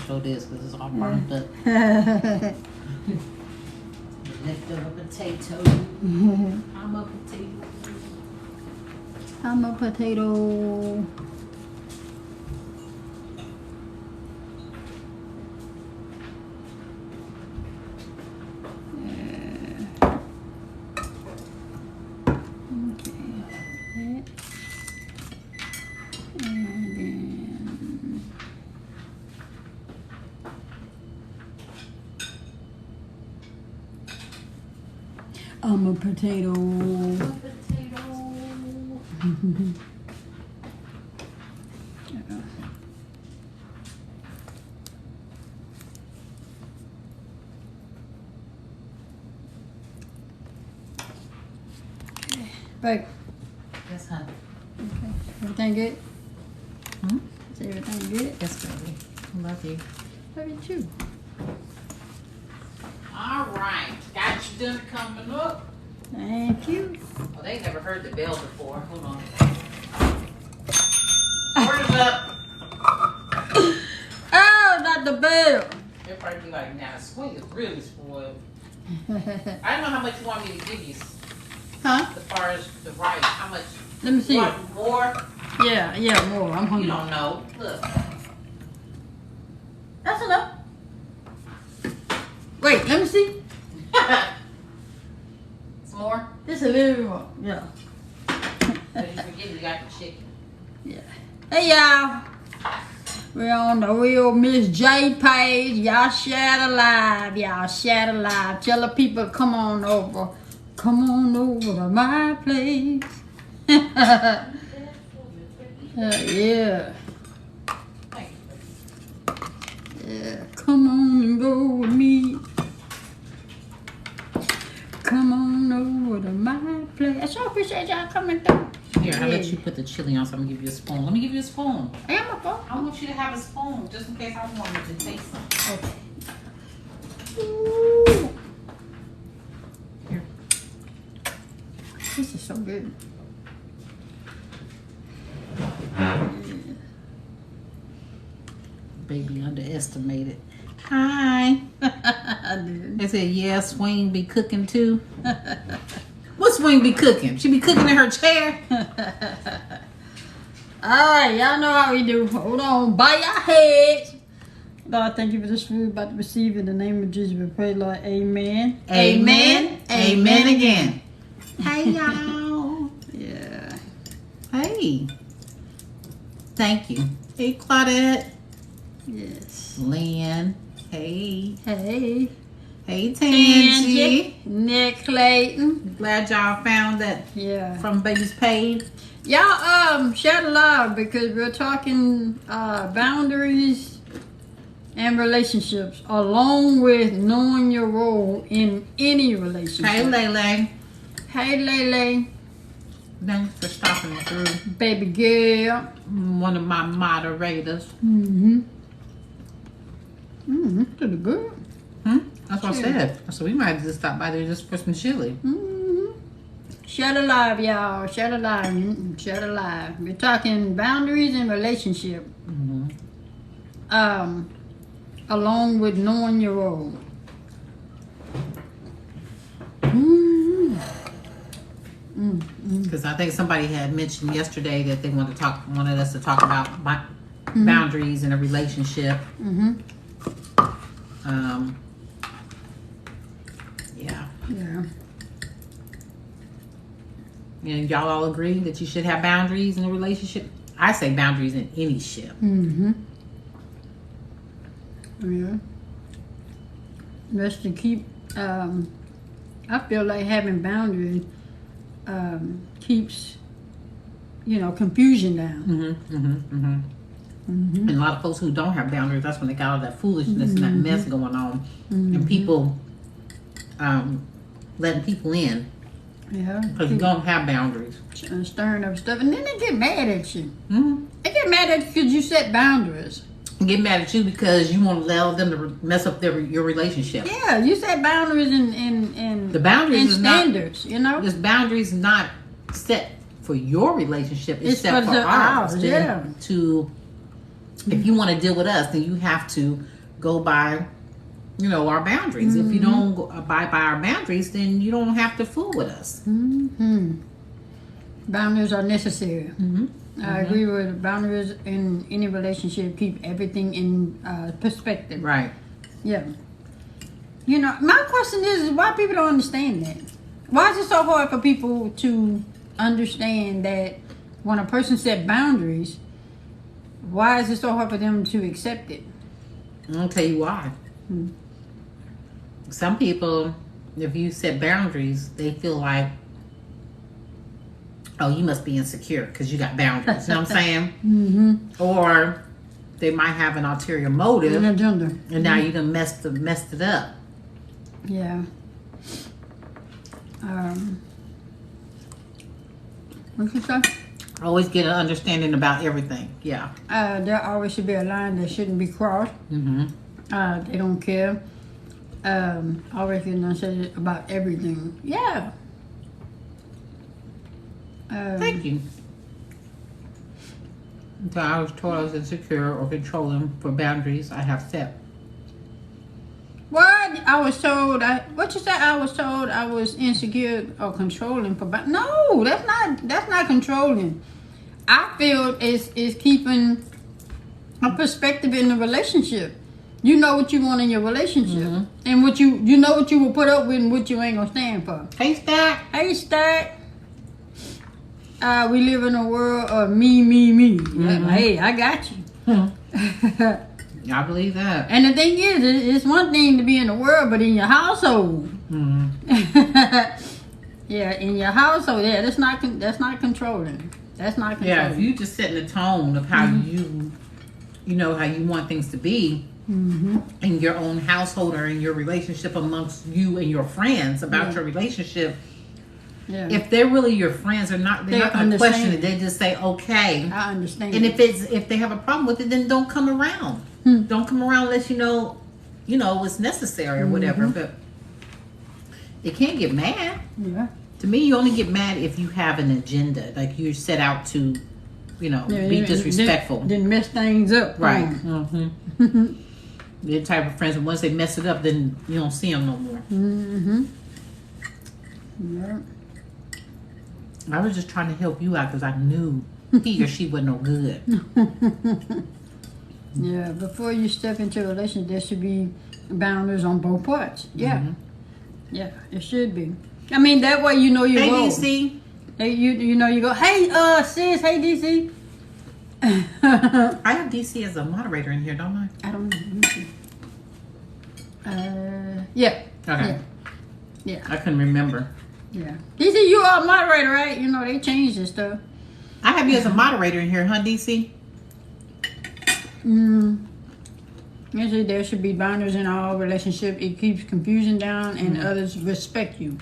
show this because it's all burnt up. Leftover potato. I'm a potato. I'm a potato. I'm a potato. Babe. Yes, honey. Okay. Everything good? Hmm? Is everything good? Yes, baby. I love you. Love you too. All right. Got your dinner coming up. Thank you. Well, they never heard the bell before. Hold on. Order's up. Oh, not the bell. They'll probably be like, nah, Swing is really spoiled. I don't know how much you want me to give you Huh? as far as the rice. How much? Let me see. Want more? Yeah, more. I'm You hungry. don't know. Look. That's enough. Wait, let me see. Some more? Just a little bit more. Yeah. Because you forget you got the chicken. Yeah. Hey, y'all. We're on the Real Miss J page. Y'all share the live. Y'all share the live. Tell the people come on over. Come on over to my place. Yeah. Thank you. Yeah. Come on and go with me. Come on over to my place. I so appreciate y'all coming through. Here, I'll let you put the chili on, so I'm going to give you a spoon. Let me give you a spoon. I got my phone. I want you to have a spoon, just in case I want you to taste something. Okay. Ooh. Here. This is so good. Baby underestimated. Hi. I did. They said, yeah, Swing be cooking too. What Swing be cooking? She be cooking in her chair? Alright, y'all know how we do. Hold on. Bow your heads. Lord, thank you for this food about to receive. In the name of Jesus, we pray, Lord. Amen. Amen. Amen again. Hey, y'all. Yeah. Hey. Thank you. Hey, Claudette. Yes. Lynn. Hey. Hey. Hey, Tangy. Angie. Nick Clayton. Glad y'all found that Yeah. from Baby's page. Y'all share the live because we're talking boundaries and relationships along with knowing your role in any relationship. Hey, Lele. Hey, Lele. Thanks for stopping through. Baby girl. One of my moderators. Mm-hmm. Mm-hmm. Pretty good. That's what I said. So we might just stop by there just for some chili. Mm-hmm. Share the live, y'all. Share the live. Share the live. We're talking boundaries and relationship. Along with knowing your role. Because I think somebody had mentioned yesterday that they wanted us to talk about boundaries in a relationship. Yeah. Yeah. And y'all all agree that you should have boundaries in a relationship? I say boundaries in any ship. Yeah. Just to keep, I feel like having boundaries keeps, confusion down. And a lot of folks who don't have boundaries, that's when they got all that foolishness and that mess going on. And people letting people in. Yeah. Because you don't have boundaries. Stirring up stuff. And then they get mad at you. They get mad at you because you set boundaries. Get mad at you because you won't allow them to mess up your relationship. Yeah, you set boundaries and The boundaries and is standards, This boundaries is not set for your relationship. It's set for ours. ours. Yeah. If you want to deal with us, then you have to go by, you know, our boundaries. If you don't abide by our boundaries, then you don't have to fool with us. Boundaries are necessary. Mm-hmm. I agree with boundaries in any relationship. Keep everything in perspective. Right. Yeah. You know, my question is why people don't understand that. Why is it so hard for people to understand that when a person set boundaries, why is it so hard for them to accept it? I'll tell you why. Some people, if you set boundaries, they feel like, oh, you must be insecure because you got boundaries. You know what I'm saying? Or they might have an ulterior motive, An agenda. and now you done messed it up. Yeah. What you say? Always get an understanding about everything. Yeah. There always should be a line that shouldn't be crossed. They don't care. Always get an understanding about everything. Yeah. Thank you. So I was told I was insecure or controlling for boundaries I have set. What? I was told. What you said? I was told I was insecure or controlling for. No, that's not controlling. I feel is keeping a perspective in the relationship. You know what you want in your relationship, and what you know what you will put up with, and what you ain't gonna stand for. Hey, Stack. Hey, Stack. We live in a world of me. Hey, I got you. I believe that. And the thing is, it's one thing to be in the world, but in your household, yeah, in your household, yeah, that's not controlling. That's not controlling. Yeah, if you just setting the tone of how you know how you want things to be in your own household or in your relationship amongst you and your friends about your relationship. Yeah. If they're really your friends, they're not going to question it. understand. They just say, okay. I understand. And if they have a problem with it, then don't come around. Don't come around unless you know it's necessary or whatever. But it can't get mad. Yeah. To me, you only get mad if you have an agenda, like you're set out to, be disrespectful. Then mess things up. Right. The type of friends, and once they mess it up, then you don't see them no more. Yeah. I was just trying to help you out because I knew he or she wasn't no good. Yeah, before you step into a relationship, there should be boundaries on both parts. Yeah. Yeah, it should be. I mean, that way you know you Hey, go. DC. Hey, you know you go, hey, sis, hey, DC. I have DC as a moderator in here, don't I? I don't know. Let me see. Yeah. Okay. Yeah. I couldn't remember. Yeah. DC, you are a moderator, right? You know, they changed this stuff. I have you as a moderator in here, huh, DC? Usually there should be boundaries in all relationship. It keeps confusion down and others respect you.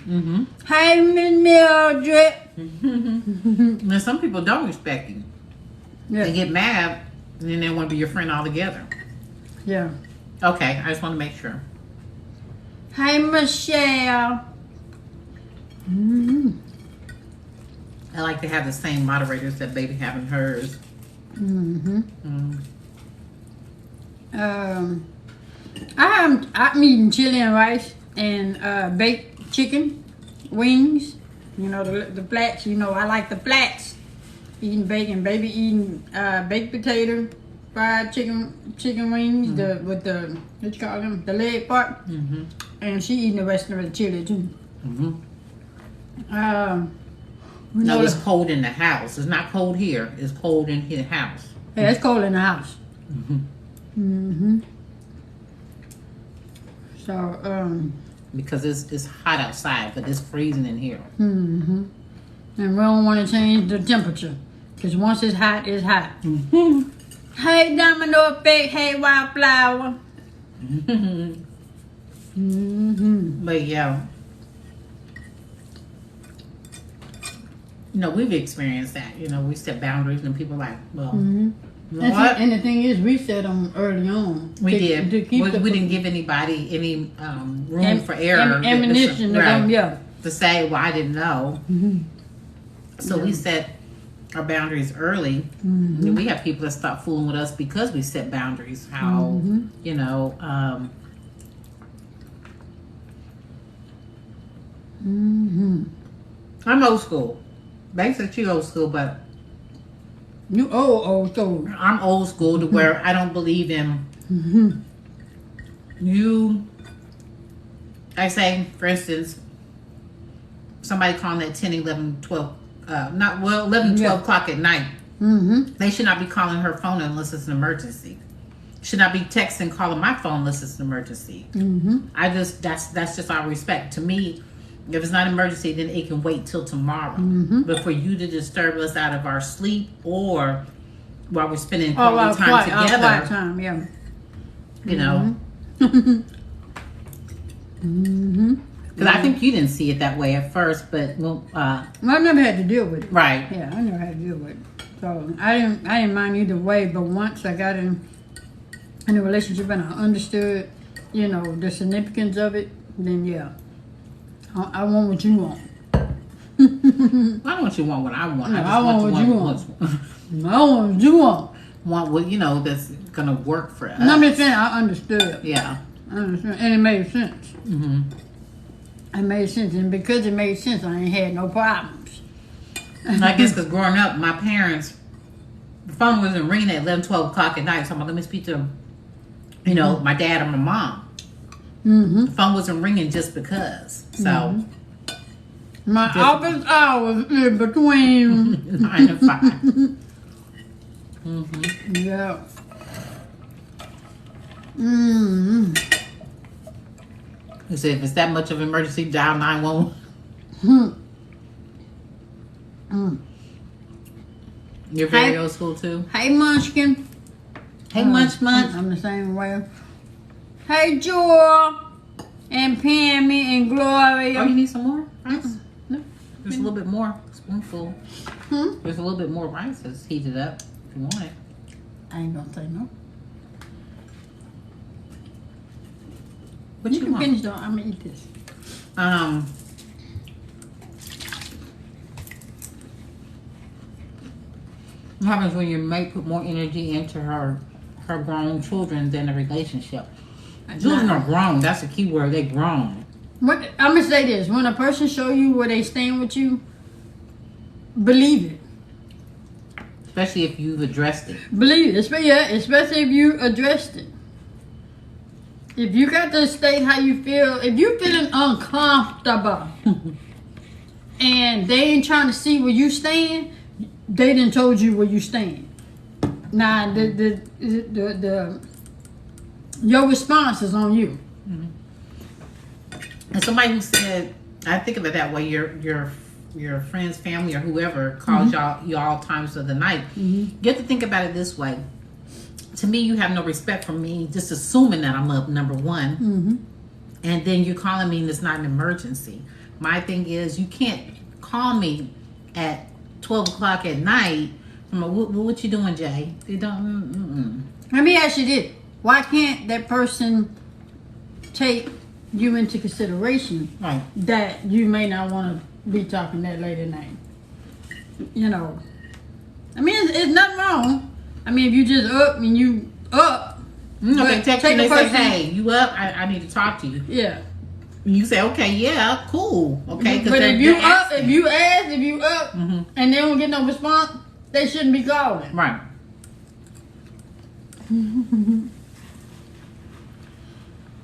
Hey, Miss Mildred. Now, some people don't respect you. Yeah. They get mad, and then they want to be your friend altogether. Yeah. Okay, I just want to make sure. Hey, Michelle. I like to have the same moderators that baby having hers. I'm eating chili and rice and baked chicken wings. You know the flats. You know I like the flats. Eating bacon, baby eating baked potato, fried chicken wings. With the what you call them, the leg part. And she eating the rest of the chili too. No, it's cold in the house. It's not cold here. It's cold in his house. Yeah, it's cold in the house. So, because it's hot outside, but it's freezing in here. and we don't want to change the temperature because once it's hot, it's hot. Hey, Domino Effect. Hey, Wildflower. But yeah, we've experienced that. We set boundaries, and people are like, well, you know what? And the thing is, we set them early on. We did. To keep We didn't give anybody any room for error. Ammunition to them, yeah. To say, well, I didn't know. So we set our boundaries early. And we have people that stop fooling with us because we set boundaries. How, you know, I'm old school. Basically, old school, but You old school. I'm old school to where I don't believe in you. I say, for instance, somebody calling at 10, 11, 12, 11, 12 o'clock at night. They should not be calling her phone unless it's an emergency. Should not be texting, calling my phone unless it's an emergency. That's just our respect. To me, if it's not an emergency, then it can wait till tomorrow. But for you to disturb us out of our sleep or while we're spending quality time together, quiet time, yeah. You know. Because I think you didn't see it that way at first, but I never had to deal with it. right. Yeah, I never had to deal with it. So I didn't mind either way. But once I got in a relationship and I understood, you know, the significance of it, then yeah, I want what you want. I don't want you want what I want. No, I just I want what you want. I want what you want. Want what, you know, that's gonna work for us. No, I'm just saying I understood. Yeah. I understood, and it made sense. It made sense, and because it made sense, I ain't had no problems. And I guess because growing up, my parents, the phone wasn't ringing at 11, 12 o'clock at night. So I'm like, let me speak to, you know, my dad or my mom. The phone wasn't ringing just because. So my office hours in between 9 and 5. Yeah. They said if it's that much of an emergency, dial 911. You're very old school too. Hey, Munchkin. Hey, Munch. I'm the same way. Hey, Joel. And Pammy and Gloria. Oh, you need some more rice? No. There's a little bit more. Spoonful. There's a little bit more rice that's heated up if you want it. I ain't gonna say no. What you can want? finish though. I'm gonna eat this. What happens when your mate put more energy into her grown children than a relationship? Children are grown. That's the key word. They grown. What I'm gonna say this: when a person show you where they stand with you, believe it. Especially if you've addressed it. Believe it. Especially if you addressed it. If you got to state how you feel, if you feeling uncomfortable, and they ain't trying to see where you stand, they done told you where you stand. Now your response is on you. And somebody who said, I think of it that way, your friends, family, or whoever calls y'all times of the night. You have to think about it this way. To me, you have no respect for me, just assuming that I'm up, number one. And then you're calling me and it's not an emergency. My thing is, you can't call me at 12 o'clock at night. What you doing, Jay? You don't. Let me ask you this. Why can't that person take you into consideration that you may not want to be talking that late at night? You know, I mean, it's nothing wrong. I mean, if you just up and you up. They text you and they say, hey, you up? I need to talk to you. Yeah. You say, okay, yeah, cool. Okay. But if you up, if you up, and they don't get no response, they shouldn't be calling. Right.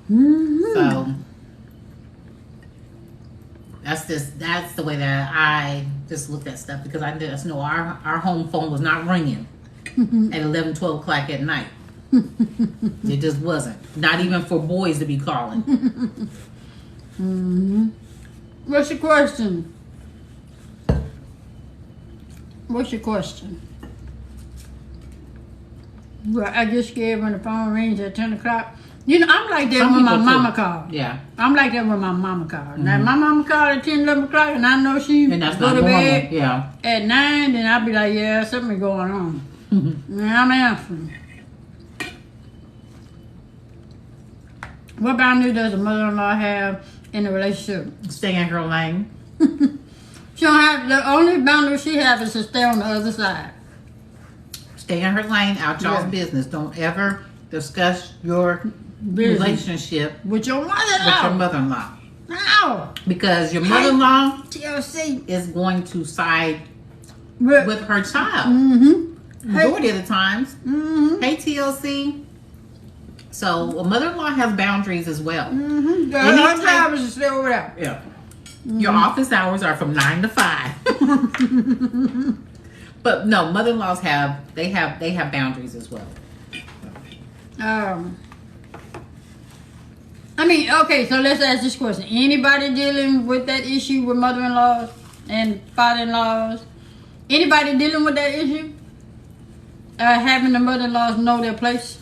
So that's the way that I just looked at stuff, because I just know our home phone was not ringing at 11, 12 o'clock at night. It just wasn't. Not even for boys to be calling. What's your question? What's your question? Well, I just scared when the phone rings at 10 o'clock. You know, I'm like that when my mama called. Yeah. I'm like that when my mama called. Now, if my mama called at 10, 11 o'clock, and I know she And that's go not to normal. bed Yeah. at 9, then I'll be like, yeah, something going on. And I'm answering. What boundary does a mother-in-law have in a relationship? Stay in her lane. She don't have, the only boundary she has is to stay on the other side. Stay in her lane, out y'all's business. Don't ever discuss your relationship with your mother-in-law. No. Because your mother-in-law TLC is going to side with her child. Majority of the times. Hey, TLC. So a mother-in-law has boundaries as well. Her job is to stay over there. Yeah. Your office hours are from 9 to 5. But no, mother-in-laws have boundaries as well. I mean, okay, so let's ask this question. Anybody dealing with that issue with mother-in-laws and father-in-laws? Anybody dealing with that issue? Having the mother-in-laws know their place?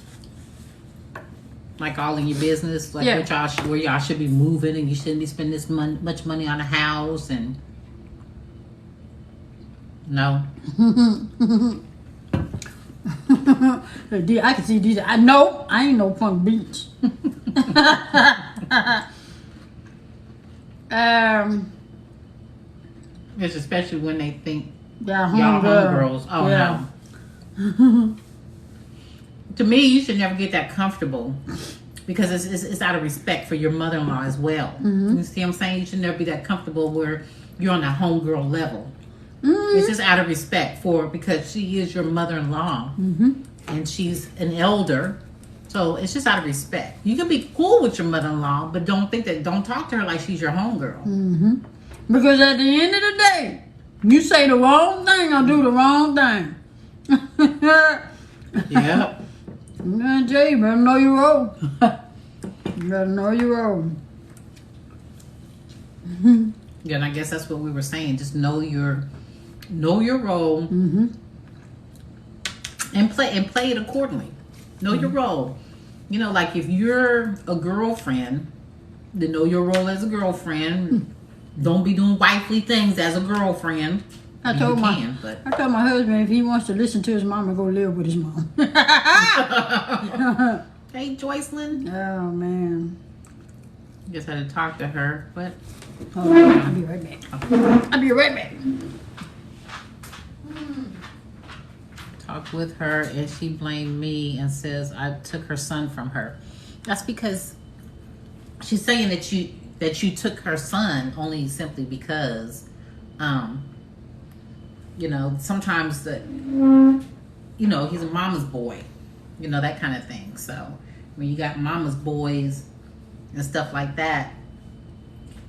Like all in your business, like where y'all should be moving, and you shouldn't be spending this much money on a house, and no. I can see these. I know I ain't no Punk Beach. It's especially when they think y'all homegirls. Oh no. To me, you should never get that comfortable because it's out of respect for your mother-in-law as well. You see what I'm saying? You should never be that comfortable where you're on that homegirl level. It's just out of respect because she is your mother-in-law and she's an elder. So it's just out of respect. You can be cool with your mother-in-law, but don't talk to her like she's your homegirl. Because at the end of the day, you say the wrong thing or do the wrong thing. Yep. I'm gonna tell you, better know your role. You better know your role. Yeah, and I guess that's what we were saying. Just know your role and play it accordingly. Know your role. You know, like if you're a girlfriend, then know your role as a girlfriend. Don't be doing wifely things as a girlfriend. I told my husband if he wants to listen to his mama, go live with his mom. Hey, Joycelyn. Oh man. Just had to talk to her, but hold on, I'll be right back. I'll be right back. Talked with her and she blamed me and says I took her son from her. That's because she's saying that you took her son only simply because you know, sometimes he's a mama's boy, you know, that kind of thing. So when you got mama's boys and stuff like that,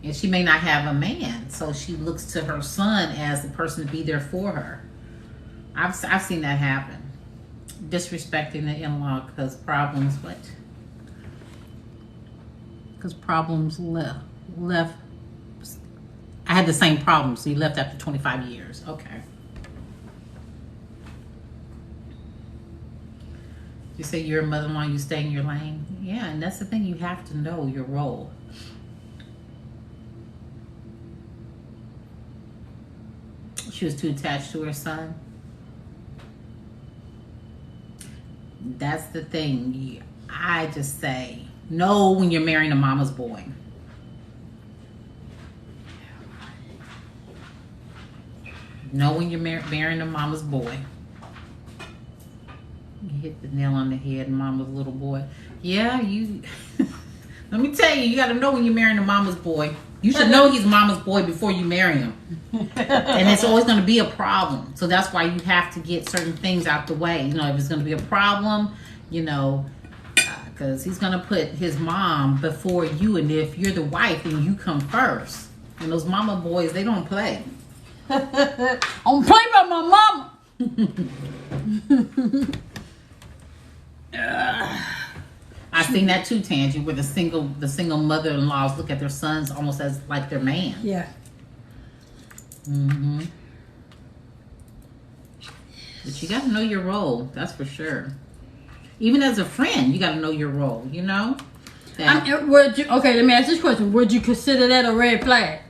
and she may not have a man, so she looks to her son as the person to be there for her. I've seen that happen. Disrespecting the in-law because problems left. I had the same problem, so he left after 25 years. Okay. You say you're a mother-in-law, you stay in your lane. Yeah, and that's the thing. You have to know your role. She was too attached to her son. That's the thing. I just say, know when you're marrying a mama's boy. Know when you're marrying a mama's boy. You hit the nail on the head, mama's little boy. Yeah, you... Let me tell you, you got to know when you're marrying a mama's boy. You should know he's mama's boy before you marry him. And it's always going to be a problem. So that's why you have to get certain things out the way. You know, if it's going to be a problem, you know, because he's going to put his mom before you. And if you're the wife, then you come first. And those mama boys, they don't play. I don't play by my mama. I've seen that too, Tangie, where the single mother-in-laws look at their sons almost as like their man. Yeah. But you got to know your role. That's for sure. Even as a friend, you got to know your role. You know. Okay, let me ask this question: would you consider that a red flag?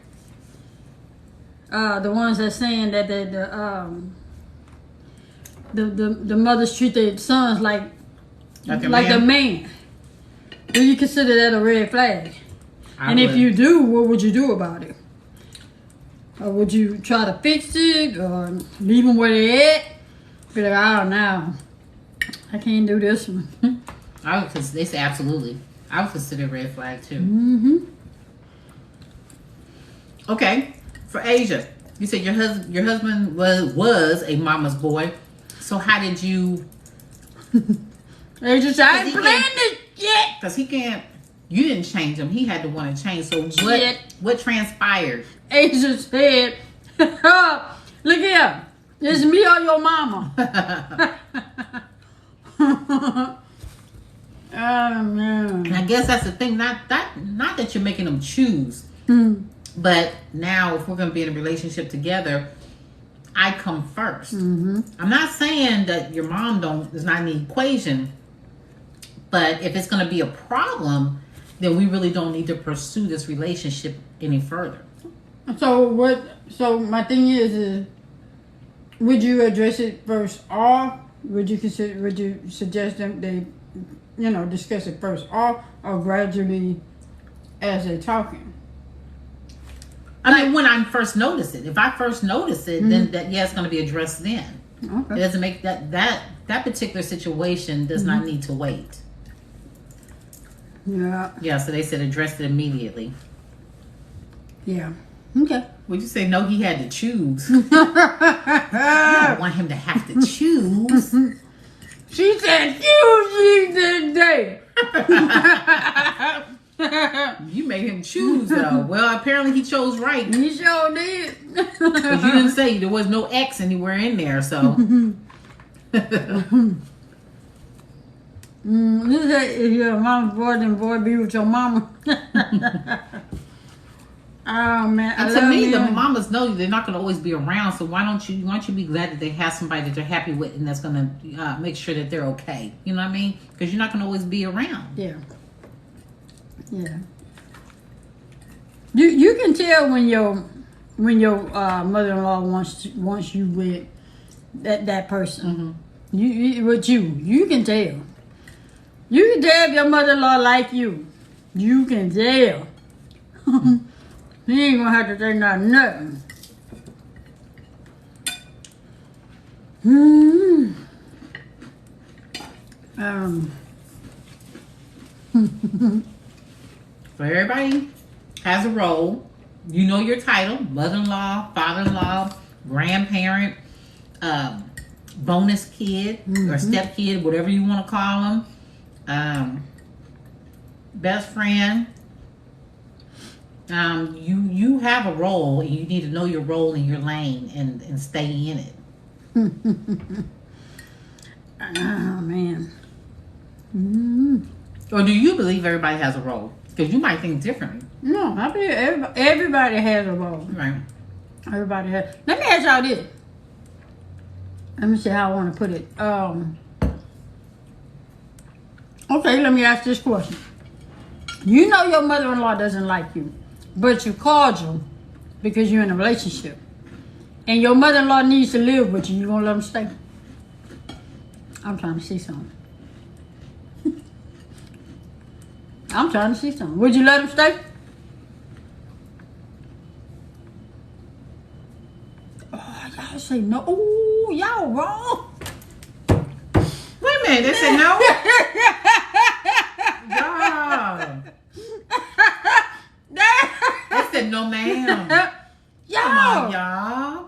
The ones that saying that the mothers treat their sons like a man. Do you consider that a red flag? And if you do, what would you do about it? Or would you try to fix it or leave them where they at? Be like, I don't know. I can't do this one. I would they say absolutely. I would consider a red flag too. Mm-hmm. Okay, for Asia, you said your husband was a mama's boy. So how did you? They just I ain't playing this shit. Because he can't. You didn't change him. He had to want to change. So what transpired? Asia said, "Look here, it's me or your mama." Oh man. And I guess that's the thing. Not that you're making them choose, but now if we're going to be in a relationship together, I come 1st. Mm-hmm. I'm not saying that your mom is not in the equation, but if it's going to be a problem, then we really don't need to pursue this relationship any further. So what? So my thing is would you address it first, or would you suggest them they, discuss it first, or gradually as they're talking? I mean, when I first notice it, if I first notice it, then it's going to be addressed then. Okay. It doesn't make that particular situation does not need to wait. Yeah. Yeah. So they said address it immediately. Yeah. Okay. Would you say no? He had to choose. You don't want him to have to choose. She said, "Choose today." You made him choose, though. Well, apparently he chose right. He sure did. Because you didn't say there was no X anywhere in there, so. You say if your mama's boy, then boy be with your mama. Oh man, and to me, the mamas know they're not going to always be around. So why don't you be glad that they have somebody that they're happy with and that's going to make sure that they're okay? You know what I mean? Because you're not going to always be around. Yeah. Yeah. You can tell when your mother-in-law wants you with that person. Mm-hmm. You can tell. You can tell if your mother-in-law like you. You can tell. He ain't gonna have to say nothing. So everybody has a role. You know your title: mother-in-law, father-in-law, grandparent, bonus kid or step kid, whatever you want to call them. Best friend. You have a role, and you need to know your role in your lane and stay in it. Oh man. Or do you believe everybody has a role? Because you might think differently. No, I believe everybody has a role. Right. Everybody has. Let me ask y'all this. Let me see how I want to put it. Okay, let me ask this question. You know your mother-in-law doesn't like you, but you called you because you're in a relationship. And your mother-in-law needs to live with you. You gonna let them stay? I'm trying to see something. I'm trying to see something. Would you let them stay? Oh, y'all say no. Ooh, y'all wrong. Wait a minute, they said no? Y'all. They said no, ma'am. Y'all. Come on, y'all.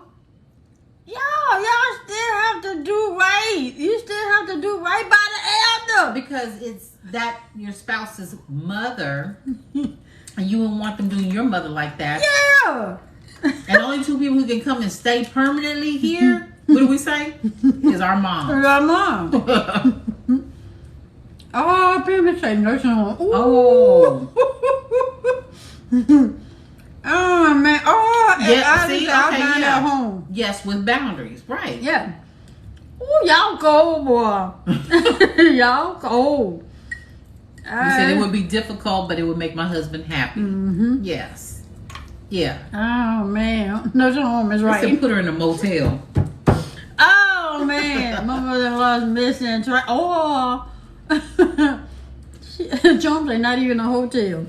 Y'all still have to do right. You still have to do right by the elder. Because it's that your spouse's mother, and you wouldn't want them doing your mother like that. Yeah. And only two people who can come and stay permanently here, what do we say? Is our mom. Our mom. Oh, people say nursing home. Oh. Oh man. Oh, Yeah, see, I'll okay, find yeah. at home. Yes, with boundaries, right. Yeah. Oh, y'all cold, boy. Y'all cold. You said it would be difficult, but it would make my husband happy. Mm-hmm. Yes. Yeah. Oh man. Nursing home is I right. said put her in a motel. Oh man, my mother-in-law's missing. Oh, Jones ain't not even a hotel.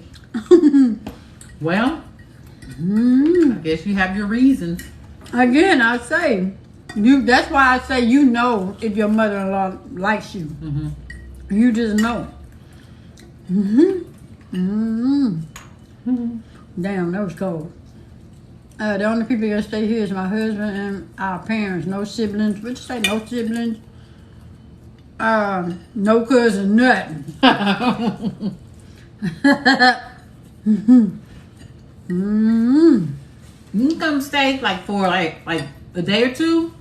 Well, I guess you have your reasons. Again, I say, that's why I say you know if your mother-in-law likes you. You just know. Damn, that was cold. The only people that stay here is my husband and our parents. No siblings. What you say? No siblings. No cousins. Nothing. You can come stay like for like a day or two,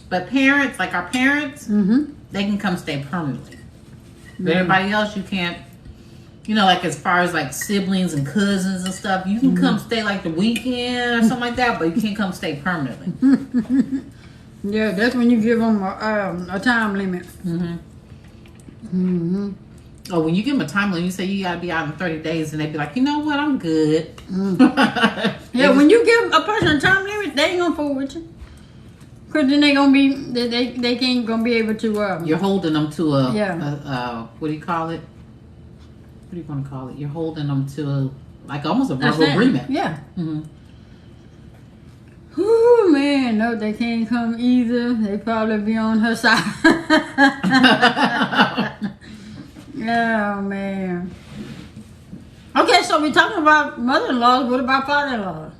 but parents, like our parents, they can come stay permanently. But everybody else, you can't. You know, like as far as like siblings and cousins and stuff, you can come stay like the weekend or something like that, but you can't come stay permanently. Yeah, that's when you give them a time limit. Oh, when you give them a time limit, you say you gotta be out in 30 days, and they be like, you know what, I'm good. Yeah, when you give a person a time limit, they ain't gonna fool with you. Cause then they gonna be, they ain't gonna be able to. You're holding them to a what do you call it? What do you want to call it? You're holding them to like almost a verbal agreement. Yeah. Oh man, no, they can't come either. They probably be on her side. Oh man. Okay, so we're talking about mother-in-laws. What about father-in-laws?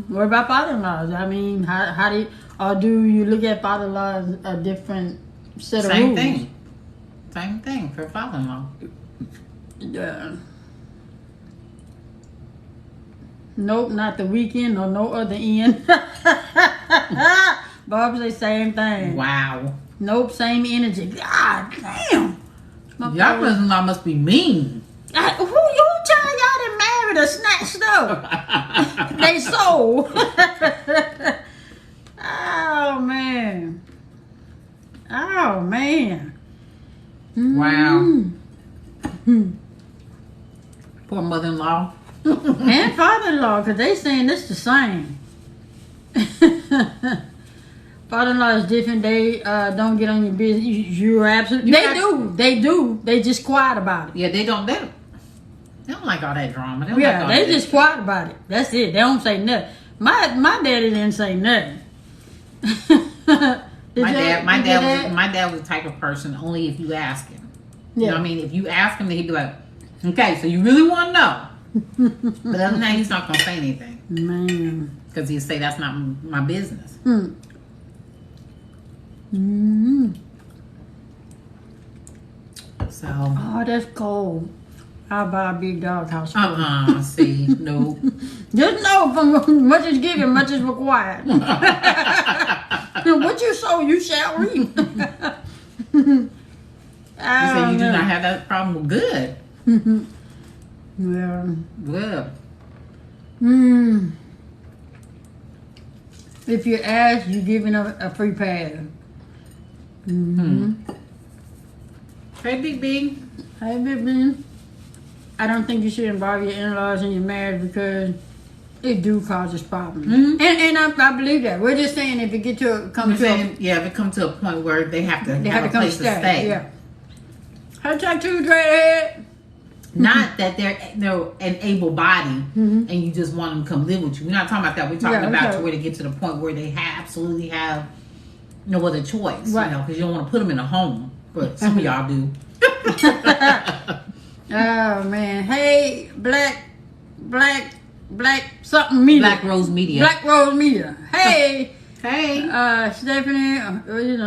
What about father-in-laws? I mean, how do you, or do you look at father-in-laws a different set of rules? Same thing for father-in-law. Yeah. Nope, not the weekend or no other end. Bob say same thing. Wow. Nope, same energy. God damn. Y'all mother-in-law must be mean. Who you tell y'all that married or snatched up? They sold. Oh man. Oh man. Wow. Poor mother-in-law. And father-in-law, because they saying this the same. Father-in-law is different. They don't get on your business. You're absolutely. They do. They just quiet about it. Yeah, they don't like all that drama. They don't yeah, like all they that. just quiet about it. That's it. They don't say nothing. My daddy didn't say nothing. My dad was the type of person only if you ask him. Yeah. You know what I mean? If you ask him, then he'd be like, okay, so you really want to know. But other than that, he's not going to say anything. Man. Because he'd say, that's not my business. So. Oh, that's cold. I'll buy a big dog house. See, no. Just know from much is given, much is required. What you sow, you shall reap. You say you do not have that problem. Good. Yeah. Good. If you ask, you're giving a free pass. Hey, Big B. Hey, Big B. I don't think you should involve your in-laws in your marriage because it do causes problems. And I believe that. We're just saying if it get to if it comes to a point where they have to have a place to stay. Yeah. Hashtag two dreadhead. Not that they're an able body and you just want them to come live with you. We're not talking about that. We're talking about to where they get to the point where they absolutely have no other choice. Right. You know, because you don't want to put them in a home. But some of y'all do. Oh man. Hey, black something media. Black Rose Media. Black Rose Media. Hey. Hey. Stephanie,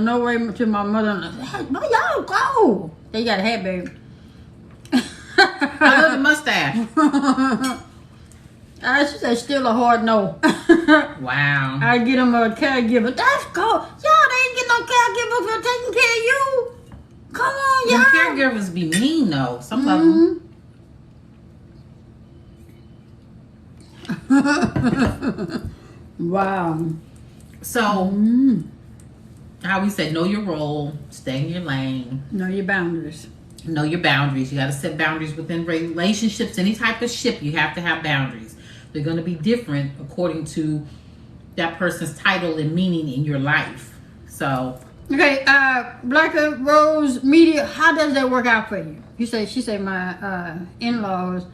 no way to my mother. Hey, where y'all go? They got a hat, baby. I love the mustache. She said still a hard no. Wow. I get them a caregiver. That's cool. Y'all ain't get no caregiver for taking care of you. Come on, y'all. The caregivers be mean though. Some of them. Wow. So, how we said, know your role, stay in your lane. Know your boundaries. Know your boundaries. You got to set boundaries within relationships. Any type of ship, you have to have boundaries. They're going to be different according to that person's title and meaning in your life. So. Okay, Black Rose Media, how does that work out for you? She said my in-laws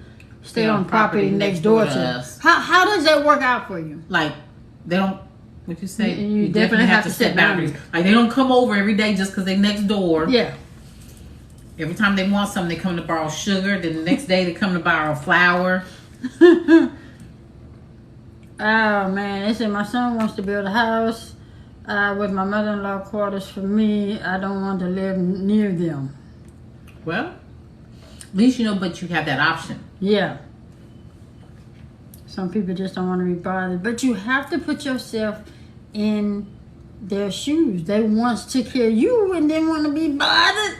stay on property next door to us. How does that work out for you? Like, they don't, what you say? You definitely have to set boundaries. Like, they don't come over every day just because they next door. Yeah. Every time they want something, they come to borrow sugar. Then the next day, they come to borrow flour. Oh, man. They said my son wants to build a house with my mother-in-law quarters for me. I don't want to live near them. Well, at least you know, but you have that option. Yeah. Some people just don't want to be bothered. But you have to put yourself in their shoes. They once took care of you and didn't want to be bothered.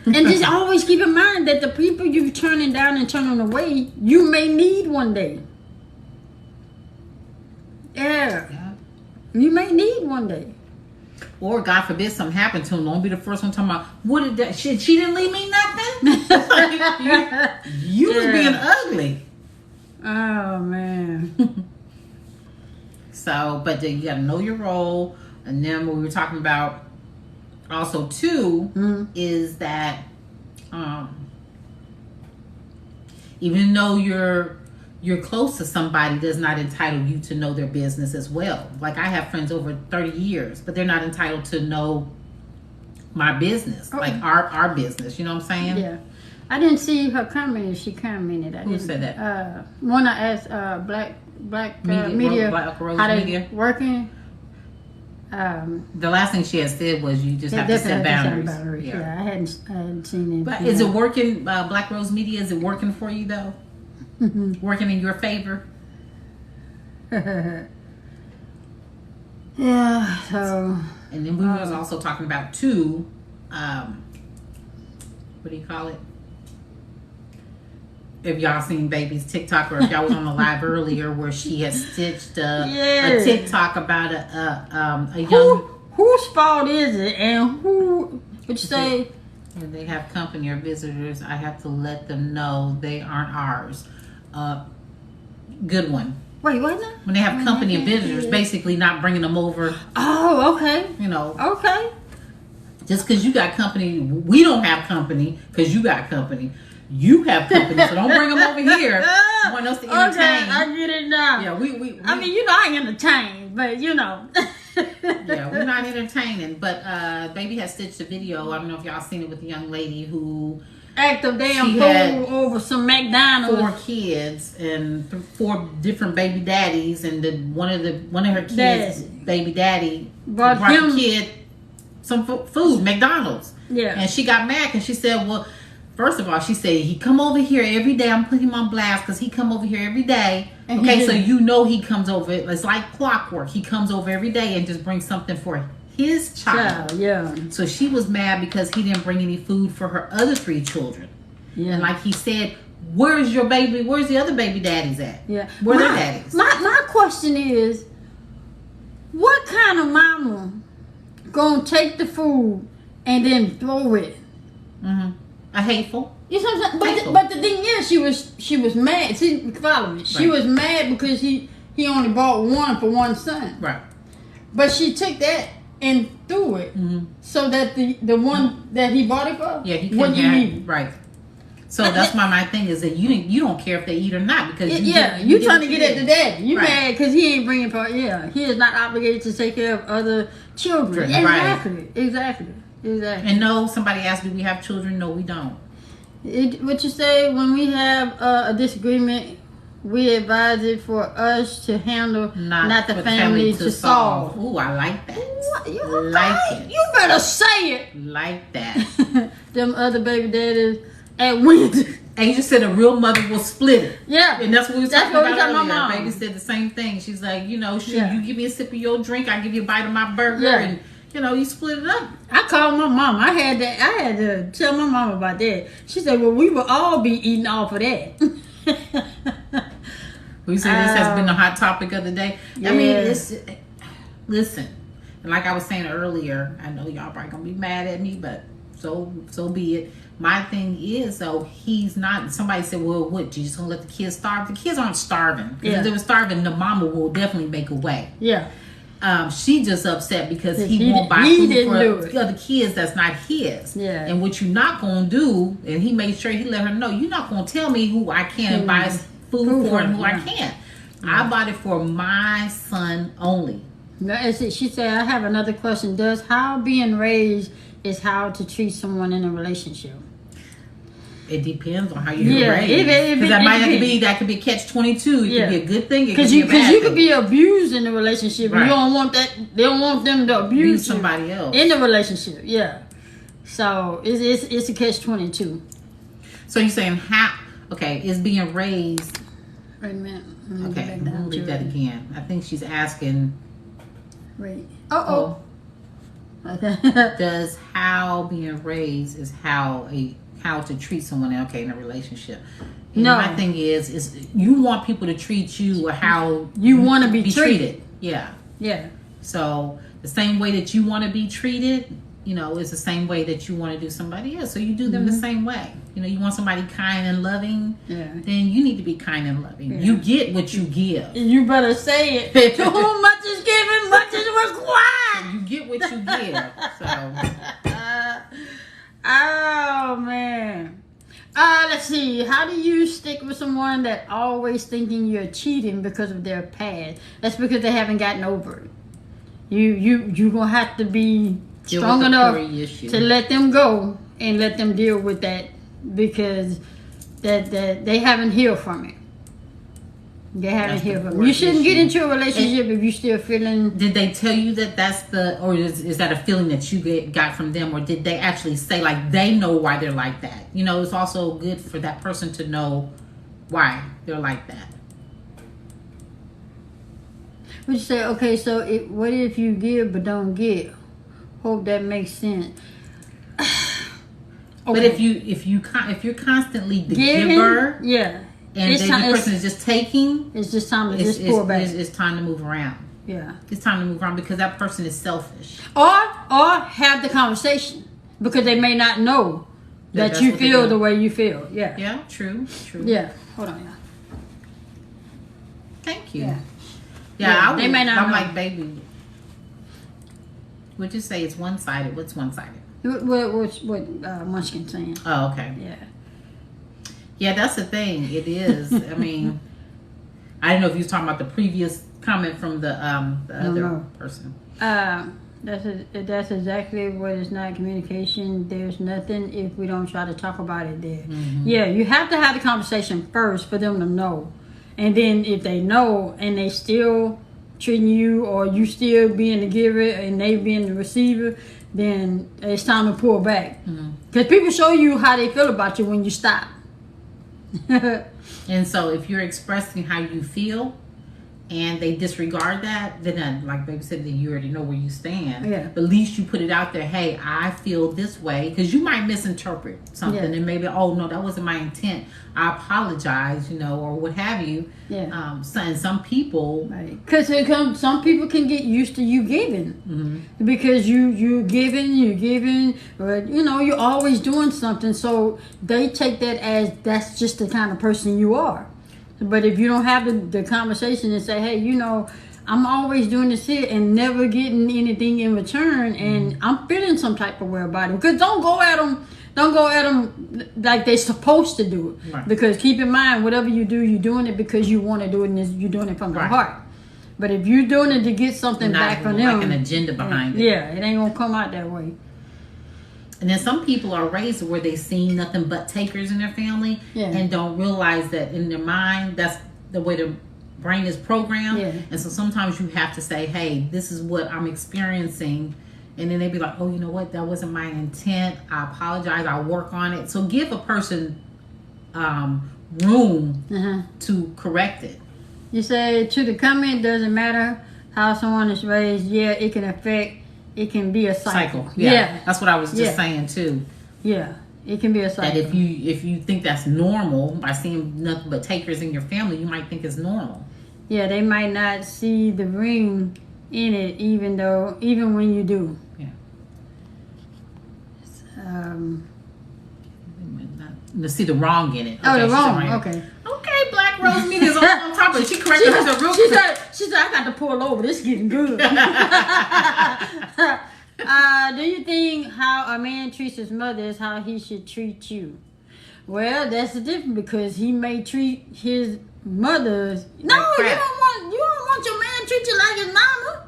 And just always keep in mind that the people you're turning down and turning away, you may need one day. Yeah. You may need one day. Or God forbid something happened to him. Don't be the first one talking about, what did that, she didn't leave me nothing? you was being ugly. Oh, man. So, but then you got to know your role. And then what we were talking about also too is that even though you're close to somebody, does not entitle you to know their business as well. Like, I have friends over 30 years, but they're not entitled to know my business, like our business. You know what I'm saying? Yeah. I didn't see her comment. She commented. Who said that? When I asked Black Media Black Rose how they Media working. The last thing she had said was you just have to set boundaries. Yeah, I hadn't seen it. But is it working, Black Rose Media? Is it working for you though? Working in your favor? Yeah. So. And then we was also talking about too. What do you call it? If y'all seen Baby's TikTok, or if y'all was on the live earlier where she had stitched a TikTok about a young. Whose fault is it, and who would you say? When they have company or visitors, I have to let them know they aren't ours. Good one. Wait, what now? When they have company and visitors, basically not bringing them over. Oh, okay. You know. Okay. Just because you got company, we don't have company because you got company. You have company, so don't bring them over here. You want us to entertain. Okay, I get it now. Yeah, we I mean, you know, I entertain, but you know. Yeah, we're not entertaining. But Baby has stitched a video. I don't know if y'all seen it with the young lady who act a damn fool over some McDonald's. 4 kids and 4 different baby daddies, and one of her kids' baby daddy brought the kid some food, McDonald's. Yeah, and she got mad because she said, well, first of all, she said, he come over here every day. I'm putting him on blast because he come over here every day. And okay, so you know he comes over. It's like clockwork. He comes over every day and just brings something for his child. Yeah. So she was mad because he didn't bring any food for her other 3 children. Yeah. And like he said, where's your baby? Where's the other baby daddies at? Yeah. Where their daddies? My question is, what kind of mama gonna take the food and then throw it? A hateful. You know what I'm saying? But the thing is, she was mad. See, follow me. She was mad because he only bought one for one son. Right. But she took that and threw it so that the one that he bought it for, he couldn't have. Right. So that's my thing is that you don't care if they eat or not because you trying to get at the daddy. You mad because he ain't bringing for he is not obligated to take care of other children. Exactly. And no, somebody asked, do we have children? No, we don't. What you say, when we have a disagreement, we advise it for us to handle, not the family to solve. Ooh, I like that. It. You better say it. Like that. Them other baby daddies at Wednesday. Angel said a real mother will split it. Yeah. And that's what we were talking about earlier. My mom. Baby said the same thing. She's like, you give me a sip of your drink, I give you a bite of my burger, and you split it up. I called my mom. I had to tell my mom about that. She said, well, we will all be eating off of that. We say this has been a hot topic of the day. Yeah. I mean, listen, and like I was saying earlier, I know y'all probably gonna be mad at me, but so be it. My thing is, though, he's not. Somebody said, well, what, you just gonna let the kids starve? The kids aren't starving. If they were starving, the mama will definitely make a way. Yeah. She just upset because He he won't buy he food didn't do for it. the other kids that's not his. Yeah. And what you're not gonna do, and he made sure he let her know, you're not gonna tell me who I can buy food for and who I can't. I bought it for my son only. She said, I have another question. Does how being raised is how to treat someone in a relationship? It depends on how you're raised. Because that could be catch-22. It could be a good thing. Because you could be abused in a relationship. Right. You don't want that. They don't want them to abuse somebody else in the relationship. Yeah. So it's a catch-22. So you're saying how? Okay, is being raised. Wait a minute. Okay, we'll read that again. I think she's asking. Wait. Okay. Does how being raised is how to treat someone else in a relationship? And no. My thing is you want people to treat you or how you want to be treated. Yeah. Yeah. So the same way that you want to be treated, is the same way that you want to do somebody else. So you do them the same way. You want somebody kind and loving, then you need to be kind and loving. Yeah. You get what you give. You better say it. To whom much is given, much is required. So you get what you give. So. Oh, man. Let's see. How do you stick with someone that always thinking you're cheating because of their past? That's because they haven't gotten over it. You're going to have to be strong enough to let them go and let them deal with that because that they haven't healed from it. They haven't healed from it. You shouldn't get into a relationship if you're still feeling... Did they tell you that or is that a feeling that you got from them, or did they actually say, like, they know why they're like that? It's also good for that person to know why they're like that. Would you say, okay, so what if you give but don't get? Hope that makes sense. Okay. But if you're constantly the giver, and the person is just taking, it's just time to just pour back. It's time to move around. Yeah, it's time to move around because that person is selfish. Or have the conversation because they may not know that you feel the way you feel. Yeah. Yeah. True. Yeah. Hold on, y'all. Thank you. Yeah. They may not. I'm know. like, baby. Would you say it's one-sided? What's one-sided? What Munchkin saying? Oh, okay. Yeah. Yeah, that's the thing. It is. I mean, I don't know if you was talking about the previous comment from the other person. That's exactly what is not communication. There's nothing if we don't try to talk about it there. Mm-hmm. Yeah, you have to have the conversation first for them to know. And then if they know and they still treating you or you still being the giver and they being the receiver, then it's time to pull back. Because people show you how they feel about you when you stop. And so if you're expressing how you feel and they disregard that, then like baby said, then you already know where you stand. Yeah. But at least you put it out there, hey, I feel this way, because you might misinterpret something and maybe, oh no, that wasn't my intent, I apologize, or what have you. Yeah. And some people, because some people can get used to you giving, because you're giving, but you're always doing something, so they take that as that's just the kind of person you are. But if you don't have the conversation and say, hey, I'm always doing this here and never getting anything in return, and I'm feeling some type of way about it. Because don't go at them like they're supposed to do it. Right. Because keep in mind, whatever you do, you're doing it because you want to do it, and you're doing it from the heart. But if you're doing it to get something back from them, like an agenda behind it. Yeah, it ain't gonna come out that way. And then some people are raised where they see nothing but takers in their family and don't realize that in their mind, that's the way the brain is programmed. Yeah. And so sometimes you have to say, hey, this is what I'm experiencing. And then they be like, oh, you know what? That wasn't my intent. I apologize. I'll work on it. So give a person room to correct it. You say to the comment, doesn't matter how someone is raised. Yeah, it can affect. It can be a cycle. Yeah. That's what I was just saying too. Yeah, it can be a cycle. That if you think that's normal by seeing nothing but takers in your family, you might think it's normal. Yeah, they might not see the ring in it, even when you do. Yeah. To see the wrong in it. Okay, the wrong. Okay. Okay, Black black rose meat is on top of it. She corrected herself real quick. She said, I got to pull over. This is getting good. Do you think how a man treats his mother is how he should treat you? Well, that's the difference because he may treat his mother. No, like you don't want your man to treat you like his mama.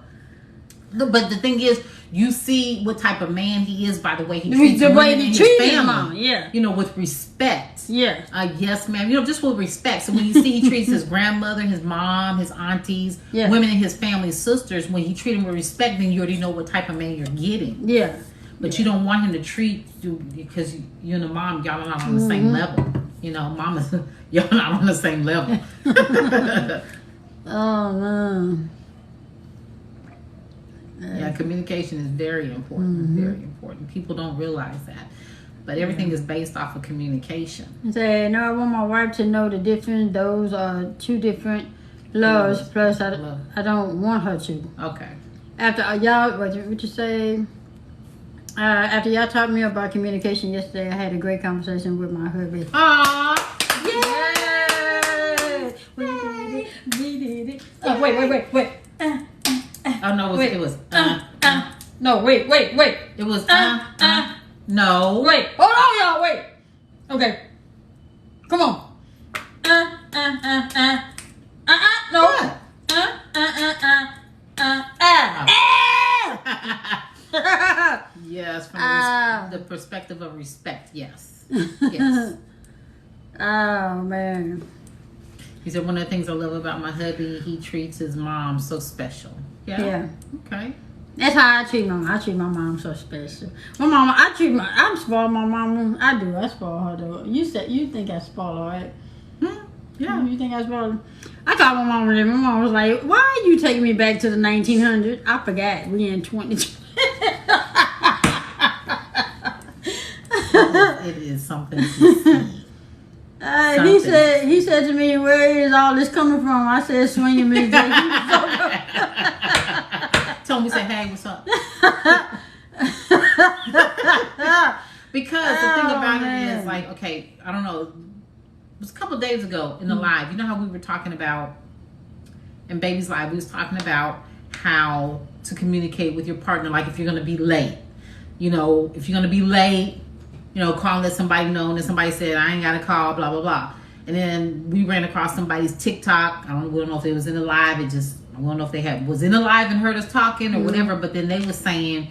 But the thing is, you see what type of man he is by the way he treats the way he treats his his mama. Yeah, you know, with respect. Yeah. Yes, ma'am. You know, just with respect. So when you see he treats his grandmother, his mom, his aunties, women in his family, sisters, when he treats them with respect, then you already know what type of man you're getting. Yeah. But you don't want him to treat you because you and the mom, y'all are not on the same level. You know, mama's y'all not on the same level. Oh man. Yeah, communication is very important. Very important. People don't realize that. But everything is based off of communication. Say, no, I want my wife to know the difference. Those are two different loves. Plus, I don't want her to. Okay. After y'all, what you say? After y'all taught me about communication yesterday, I had a great conversation with my hubby. Aww. Yay! We did it. Oh, wait. Oh no, it was No, wait. It was no. Wait, hold on, y'all. Wait. Okay. Come on. No. What? Yes, from the perspective of respect. Yes. Yes. Oh man. He said one of the things I love about my hubby, he treats his mom so special. Yeah. Okay. That's how I treat my mom. I treat my mom so special. My mama, I'm spoiled my mama. I do. I spoil her though. You think I spoil her, right? Yeah. You think I spoil her? I called my mama and my mom was like, why are you taking me back to the 1900s? I forgot. We in 2020. It is something to see. He said to me, where is all this coming from? I said, swinging Miss J. Told me, say, hey, what's up? Because the thing about it is, like, okay, I don't know. It was a couple of days ago in the live. You know how we were talking about, in Baby's Live, we was talking about how to communicate with your partner, like if you're going to be late. You know, if you're going to be late, you know, call and let somebody know, and then somebody said, I ain't got to call, blah, blah, blah. And then we ran across somebody's TikTok. I don't know if it was in the live. I don't know if they was in the live and heard us talking or whatever, but then they was saying,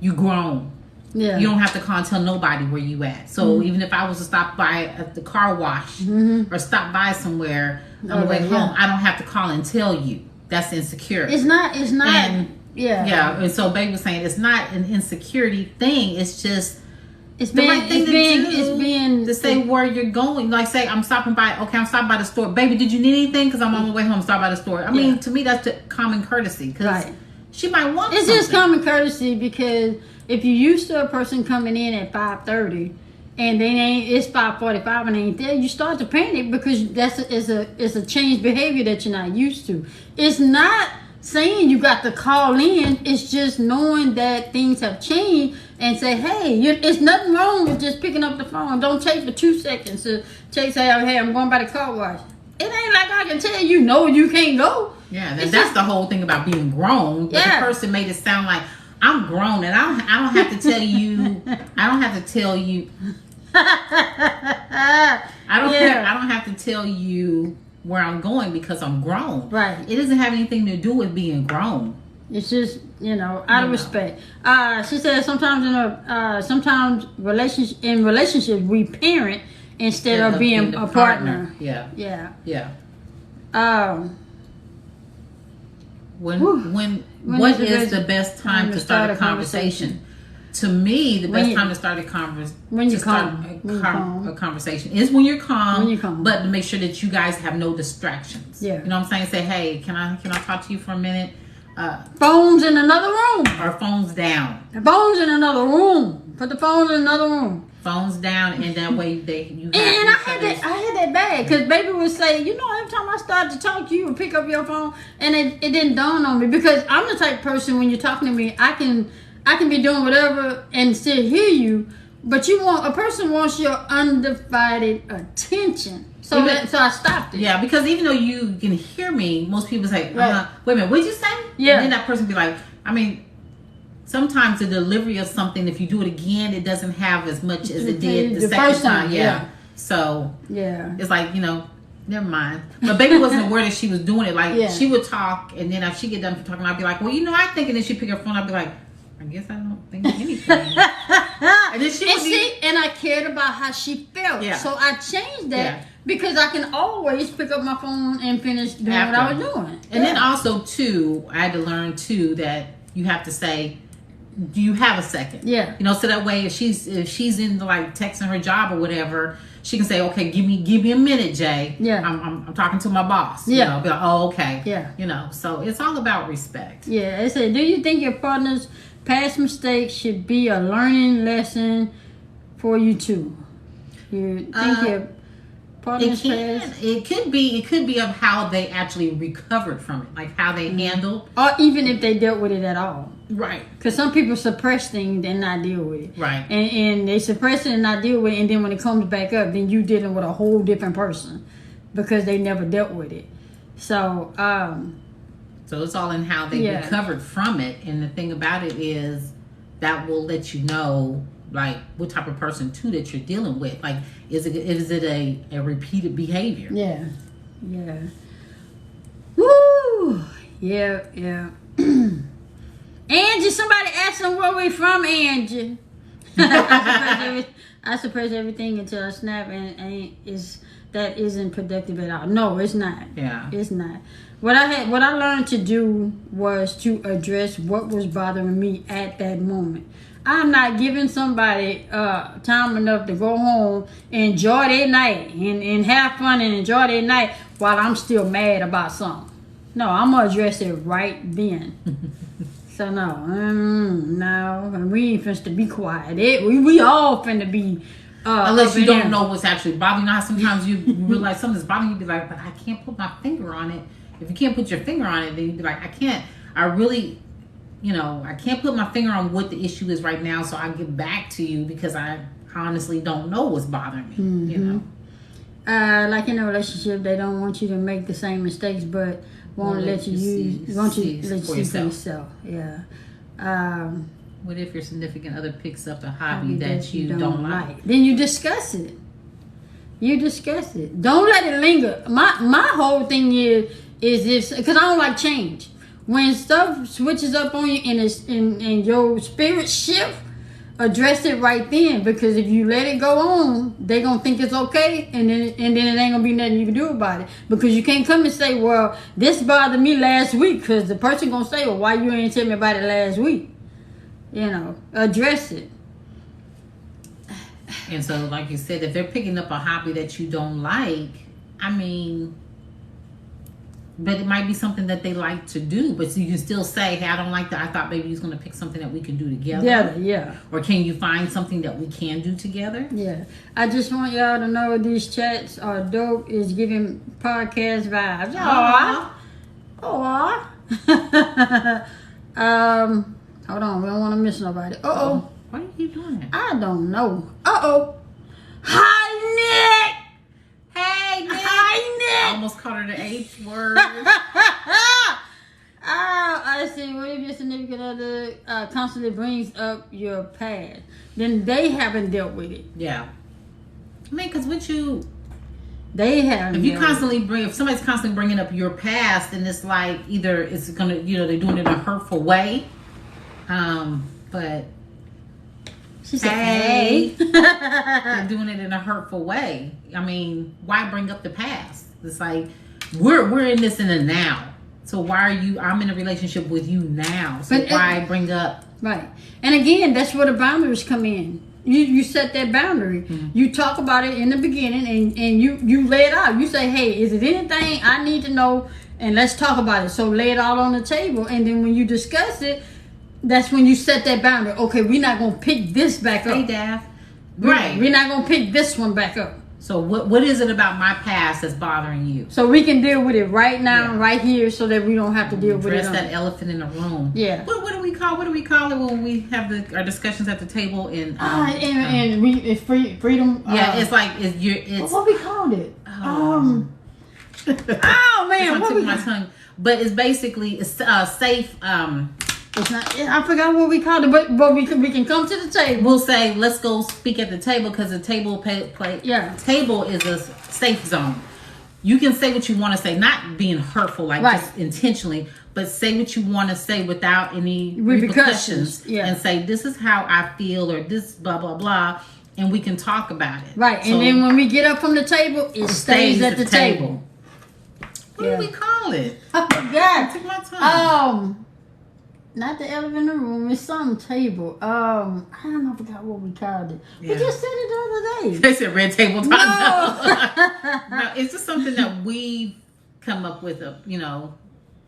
you grown. Yeah. You don't have to call and tell nobody where you at. So even if I was to stop by at the car wash or stop by somewhere on the way home, I don't have to call and tell you. That's insecure. It's not. And, yeah. And so Baby was saying it's not an insecurity thing. It's just it's being to say where you're going. Like say I'm stopping by. Okay, I'm stopping by the store. Baby, did you need anything? Because I'm on my way home. Stop by the store. I mean, to me that's the common courtesy. Because she might want. It's just common courtesy because if you're used to a person coming in at 5:30 and it's 5:45 and they ain't there, you start to panic because it's a changed behavior that you're not used to. It's not saying you got to call in. It's just knowing that things have changed and say, hey, it's nothing wrong with just picking up the phone. Don't take for 2 seconds to say, hey, I'm going by the car wash. It ain't like I can tell you, no, you can't go. Yeah, that's the whole thing about being grown. But the person made it sound like I'm grown and I don't have to tell you. I don't have to tell you. I don't have to tell you where I'm going because I'm grown. Right. It doesn't have anything to do with being grown. It's just, out of respect. She said sometimes in relationships we parent instead of being a partner. Yeah. What is the best time to start a conversation? To me, the best time to start a conversation is when you're calm. But to make sure that you guys have no distractions. Yeah. You know what I'm saying? Say, hey, can I talk to you for a minute? Phones in another room. Or phones down. Phones in another room. Put the phones in another room. Phones down, and that way I had that bad because Baby would say, every time I started to talk to you, would pick up your phone, and it didn't dawn on me because I'm the type of person when you're talking to me, I can be doing whatever and still hear you, but a person wants your undivided attention. So I stopped it. Yeah, because even though you can hear me, most people say, wait a minute, what did you say? Yeah. And then that person be like, I mean, sometimes the delivery of something, if you do it again, it doesn't have as much as it did the second first time. Yeah. So yeah, it's like, never mind. But baby wasn't aware that she was doing it. Like she would talk, and then if she get done talking, I'd be like, well, I think, and then she'd pick her phone. I'd be like, I guess I don't think anything. And then and I cared about how she felt. Yeah. So I changed that because I can always pick up my phone and finish doing what I was doing. And then also too, I had to learn too that you have to say, do you have a second? Yeah. So that way if she's in like texting her job or whatever, she can say, okay, give me a minute, Jay. Yeah. I'm talking to my boss. Yeah. Be like, oh, okay. Yeah. So it's all about respect. Yeah. They say, do you think your partner's past mistakes should be a learning lesson for you too? You think your partner's past? It could be of how they actually recovered from it, like how they handled, or even if they dealt with it at all. Right. Because some people suppress things and not deal with it. Right. And they suppress it and not deal with it, and then when it comes back up, then you dealing with a whole different person because they never dealt with it. So, so it's all in how they recovered from it. And the thing about it is that will let you know, like, what type of person too that you're dealing with. Like, is it a repeated behavior? Yeah. Yeah. Woo! Yeah. Angie, somebody asked them where we from, Angie. I suppress everything until I snap, and that isn't productive at all. No, it's not. Yeah, it's not. What I learned to do was to address what was bothering me at that moment. I'm not giving somebody time enough to go home, enjoy their night, and have fun and enjoy their night while I'm still mad about something. No, I'm gonna address it right then. So no, we ain't finna to be quiet. We all finna be. Unless you don't know what's actually bothering you. Know how sometimes you realize something's bothering you, be like, but I can't put my finger on it. If you can't put your finger on it, then you'd be like, I can't put my finger on what the issue is right now, so I'll get back to you because I honestly don't know what's bothering me. Mm-hmm. Like in a relationship, they don't want you to make the same mistakes, but want to let you see for yourself. Yeah. What if your significant other picks up a hobby that you don't like? Then you discuss it. Don't let it linger. My whole thing is this, because I don't like change. When stuff switches up on you and your spirit shift, address it right then, because if you let it go on, they gonna think it's okay, and then it ain't gonna be nothing you can do about it, because you can't come and say, well, this bothered me last week, because the person gonna say, well, why you ain't tell me about it last week? Address it. And so, like you said, if they're picking up a hobby that you don't like, but it might be something that they like to do, but you can still say, hey, I don't like that. I thought maybe he was going to pick something that we can do together. Yeah. Or can you find something that we can do together? Yeah. I just want y'all to know these chats are dope. It's giving podcast vibes. Aww. Hold on. We don't want to miss nobody. Uh-oh. Why are you doing that? I don't know. Uh-oh. Hi, Nick. Hey, Nick. Hi, Nick. I almost called her the H word. I see. What if your significant other constantly brings up your past? Then they haven't dealt with it. Yeah. Because they haven't. If somebody's constantly bringing up your past, then it's like either it's gonna, they're doing it in a hurtful way. But she said, hey. They're doing it in a hurtful way. Why bring up the past? It's like we're in this in the now. So why are you? I'm in a relationship with you now. So why bring up? Right. And again, that's where the boundaries come in. You set that boundary. Mm-hmm. You talk about it in the beginning, and you lay it out. You say, hey, is it anything I need to know? And let's talk about it. So lay it all on the table, and then when you discuss it, that's when you set that boundary. Okay, we're not gonna pick this back up. Hey, Daph. Right. We're not gonna pick this one back up. So what is it about my past that's bothering you? So we can deal with it right now, right here, so that we don't have to deal with it. Address that elephant in the room. Yeah. What do we call it when we have our discussions at the table? It's freedom. Yeah, it's what we called it? Oh man, what my tongue. But it's basically safe. It's not. I forgot what we called it, but we can come to the table. We'll say let's go speak at the table because the table table is a safe zone. You can say what you want to say, not being hurtful, just intentionally, but say what you want to say without any repercussions. Yeah. And say this is how I feel or this blah blah blah, and we can talk about it. Right. So, and then when we get up from the table, it stays at the table. What do we call it? I forgot. Took my time. Not the elephant in the room. It's some table. I forgot what we called it. Yeah. We just said it the other day. They said red table talk. No, it's just something that we come up with,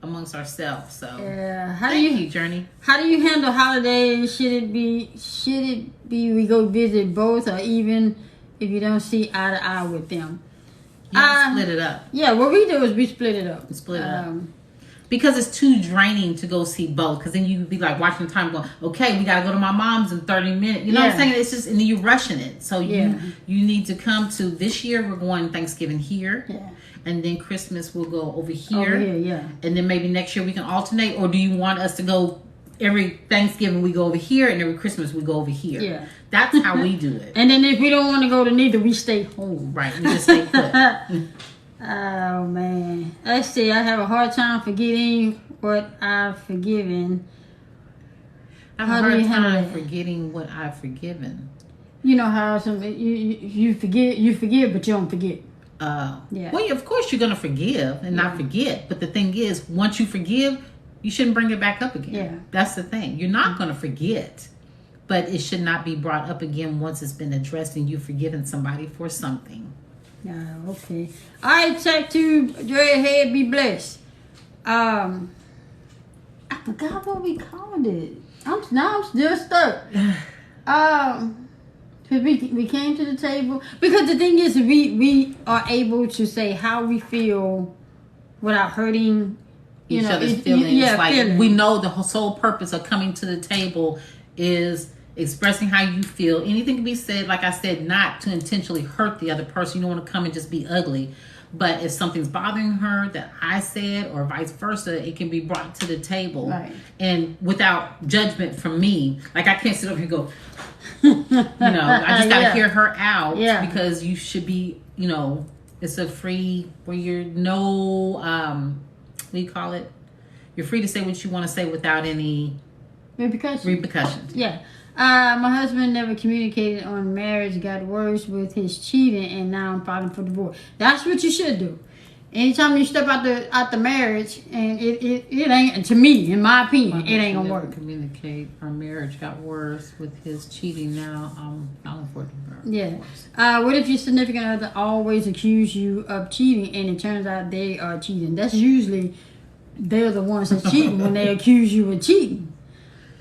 amongst ourselves. So yeah. Thank you, Journey. How do you handle holidays? Should it be we go visit both, or even if you don't see eye to eye with them? You split it up. Yeah, what we do is we split it up. Because it's too draining to go see both. Because then you be like watching the time going, okay, we got to go to my mom's in 30 minutes. You know what I'm saying? It's just, and then you're rushing it. So you need to come to, this year we're going Thanksgiving here. Yeah. And then Christmas we'll go over here. And then maybe next year we can alternate. Or do you want us to go every Thanksgiving we go over here and every Christmas we go over here? Yeah. That's how we do it. And then if we don't want to go to neither, we stay home. Right. We just stay put. Oh man, let's see. I have a hard time forgetting what I've forgiven. I have a hard time forgetting what I've forgiven. You know how you forgive, but you don't forget. Yeah. Well, of course you're gonna forgive and not forget. But the thing is, once you forgive, you shouldn't bring it back up again. Yeah. That's the thing. You're not gonna forget, but it should not be brought up again once it's been addressed and you've forgiven somebody for something. Okay. All right, take two. Dreadhead, be blessed. I forgot what we called it. I'm still stuck. Cause we came to the table because the thing is we are able to say how we feel without hurting each other's feelings. We know the sole purpose of coming to the table is expressing how you feel. Anything can be said, like I said, not to intentionally hurt the other person. You don't want to come and just be ugly. But if something's bothering her that I said or vice versa, it can be brought to the table. Right. And without judgment from me. Like I can't sit over here and go, I just got to hear her out because you should be, it's a free, where you're what do you call it? You're free to say what you want to say without any repercussions. Yeah. My husband never communicated on marriage, got worse with his cheating, and now I'm fighting for divorce. That's what you should do. Anytime you step out the marriage, and it ain't, to me, in my opinion, it ain't gonna work. Communicate. Our marriage got worse with his cheating. Now I'm fighting for divorce. Yeah. What if your significant other always accuse you of cheating, and it turns out they are cheating? That's usually they're the ones that cheating when they accuse you of cheating.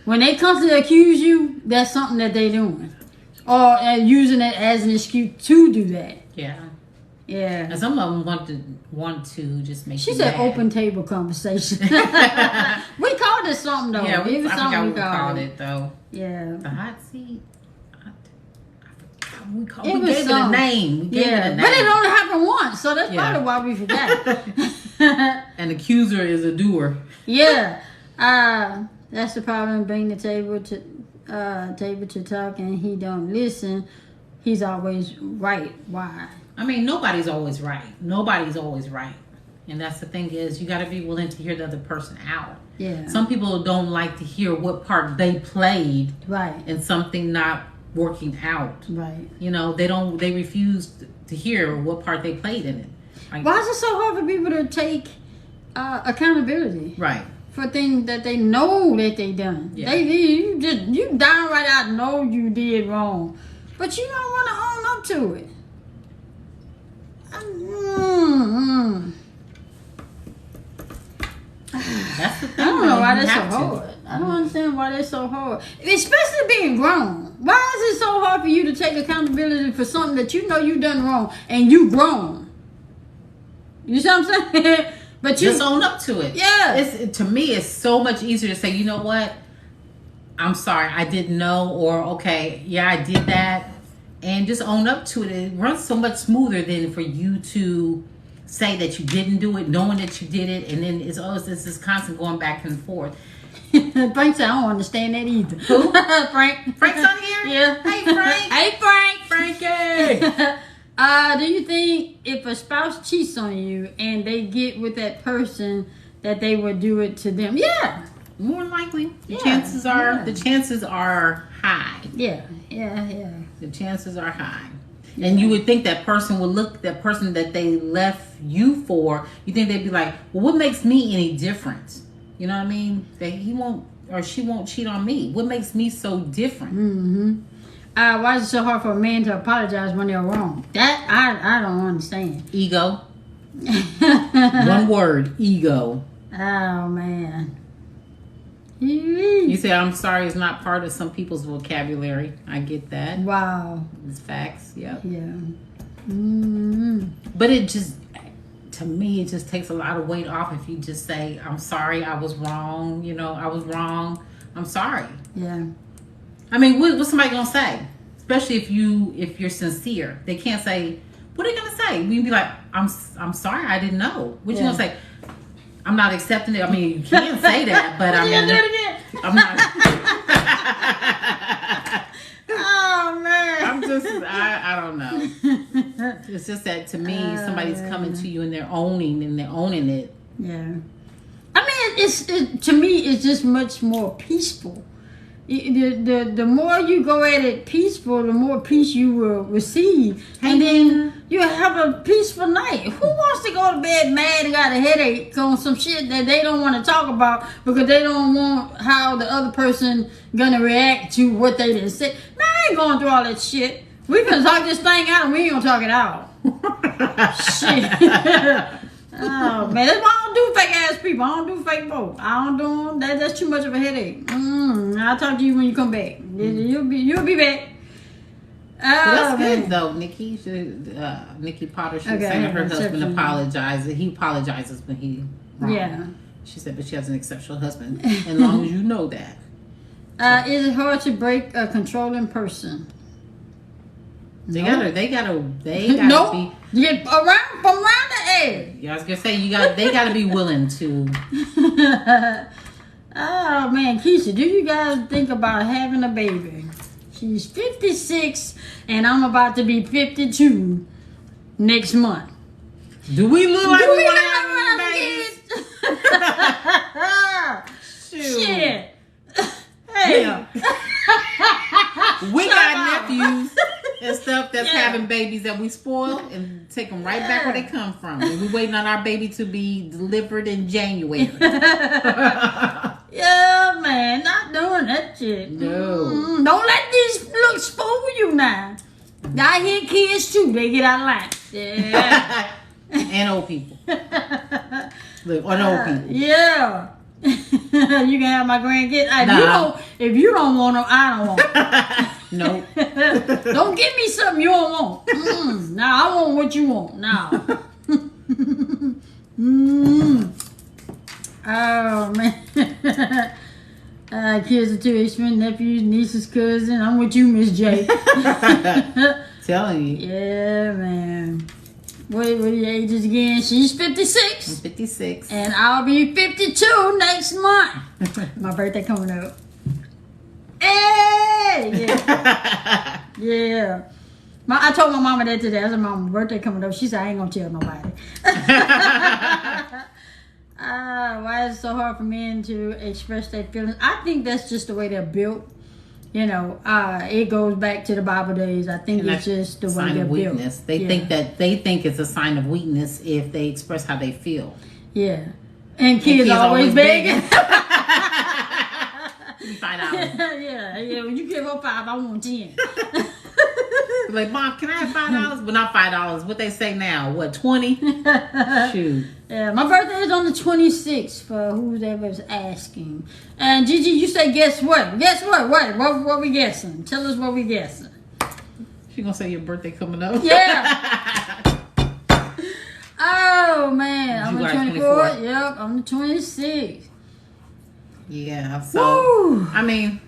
When they constantly accuse you, that's something that they're doing. Or using it as an excuse to do that. Yeah. Yeah. And some of them want to just make. She said open table conversation. We called it something though. Yeah, I forgot what we called it though. Yeah. The hot seat. We gave it a name. But it only happened once, so that's probably why we forgot. An accuser is a doer. Yeah. That's the problem. Bring the table to talk, and he don't listen. He's always right. Why? I mean, nobody's always right. Nobody's always right, and that's the thing is you got to be willing to hear the other person out. Yeah. Some people don't like to hear what part they played. Right. In something not working out. Right. They refuse to hear what part they played in it. Like, why is it so hard for people to take accountability? Right. For things that they know that they done. Yeah. You downright out know you did wrong, but you don't want to own up to it. That's the thing. I don't know why that's so hard. I don't understand why that's so hard, especially being grown. Why is it so hard for you to take accountability for something that you know you done wrong and you grown? You see what I'm saying? But you just own up to it. Yeah. To me, it's so much easier to say, you know what? I'm sorry, I didn't know, or okay, yeah, I did that, and just own up to it. It runs so much smoother than for you to say that you didn't do it, knowing that you did it, and then it's this constant going back and forth. Frank said, I don't understand that either. Who? Frank. Frank's on here? Yeah. Hey, Frank. Hey, Frank. Frankie. Do you think if a spouse cheats on you and they get with that person that they would do it to them? Yeah. More than likely. Yeah. The chances are high. Yeah. The chances are high. Yeah. And you would think that person would look, that person that they left you for, you think they'd be like, well, what makes me any different? You know what I mean? That he won't or she won't cheat on me. What makes me so different? Mm-hmm. Why is it so hard for a man to apologize when they're wrong? That I don't understand. Ego. One word, ego. Oh, man. You say I'm sorry is not part of some people's vocabulary. I get that. Wow. It's facts. Yep. Yeah. Mm-hmm. But it just, to me, it just takes a lot of weight off if you just say, I'm sorry, I was wrong. You know, I was wrong. I'm sorry. Yeah. I mean, what's somebody gonna say? Especially if you're sincere, they can't say. What are they gonna say? You can be like, I'm sorry, I didn't know. What you gonna say? I'm not accepting it. I mean, you can't say that, but I mean, I'm not. Oh man! I'm just, I don't know. It's just that to me, somebody's coming to you and they're owning it. Yeah. I mean, to me, it's just much more peaceful. The more you go at it peaceful, the more peace you will receive. And then you have a peaceful night. Who wants to go to bed mad and got a headache on some shit that they don't want to talk about because they don't want how the other person gonna react to what they just said? Man, I ain't going through all that shit. We can talk this thing out and we ain't gonna talk it out. Shit. Oh man, that's why I don't do fake ass people. I don't do fake folks. I don't do them. That's too much of a headache. I'll talk to you when you come back. You'll be back. Well, that's good though, Nikki. Nikki Potter should say that her husband apologizes. He apologizes when he wrong. Yeah. She said, but she has an exceptional husband. As long as you know that. Is it hard to break a controlling person? They gotta nope. be. Get from around the edge. Yeah, I was gonna say they gotta be willing to. Oh man, Keisha, do you guys think about having a baby? She's 56 and I'm about to be 52 next month. Do we look like we want to have babies? Shit. Hey. We got nephews and stuff that's having babies that we spoil and take them right back where they come from. And we're waiting on our baby to be delivered in January. Yeah, man, not doing that shit. No. Don't let these looks fool you now. I hear kids too. They get out of line. Yeah. And old people. Look, or old people. Yeah. You can have my grandkids. If you don't want them, I don't want them. Nope. Don't give me something you don't want. Nah, I want what you want. Nah. Oh man. Kids are too expensive. Nephews, nieces, cousin. I'm with you, Miss J. Telling you. Yeah, man. What are your ages again? She's 56. I'm 56. And I'll be 52 next month. My birthday coming up. Hey! Yeah. Yeah. I told my mama that today. I said, Mama, my birthday coming up. She said, I ain't going to tell nobody. Why is it so hard for men to express their feelings? I think that's just the way they're built. You know, it goes back to the Bible days. I think it's just the way they're built. They think it's a sign of weakness if they express how they feel. Yeah, and kids always begging. $5. Yeah. When you give her $5, I want 10. Like, Mom, can I have $5? Well, not $5. What they say now? What, 20? Shoot. Yeah, my birthday is on the 26th for whoever's asking. And Gigi, you say guess what? Guess what? What we guessing? Tell us what we guessing. She gonna say your birthday coming up? Yeah. Oh man, I'm the July 24th. Yep, I'm the 26th. Yeah. So Woo. I mean,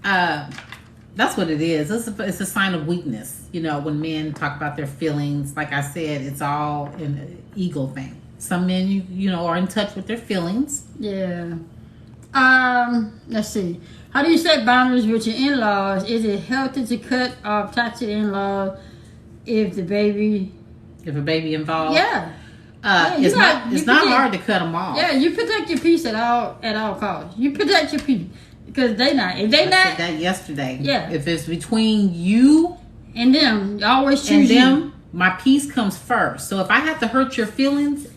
that's what it is. It's a sign of weakness. You know, when men talk about their feelings, like I said, it's all an ego thing. Some men, you know, are in touch with their feelings. Yeah. Let's see. How do you set boundaries with your in-laws? Is it healthy to cut off toxic in-laws if a baby involved? Yeah. It's not hard to cut them off. Yeah, you protect your peace at all costs. You protect your peace because if they not said that yesterday. Yeah. If it's between you and them, you always choose and them, you. my peace comes first. So if I have to hurt your feelings,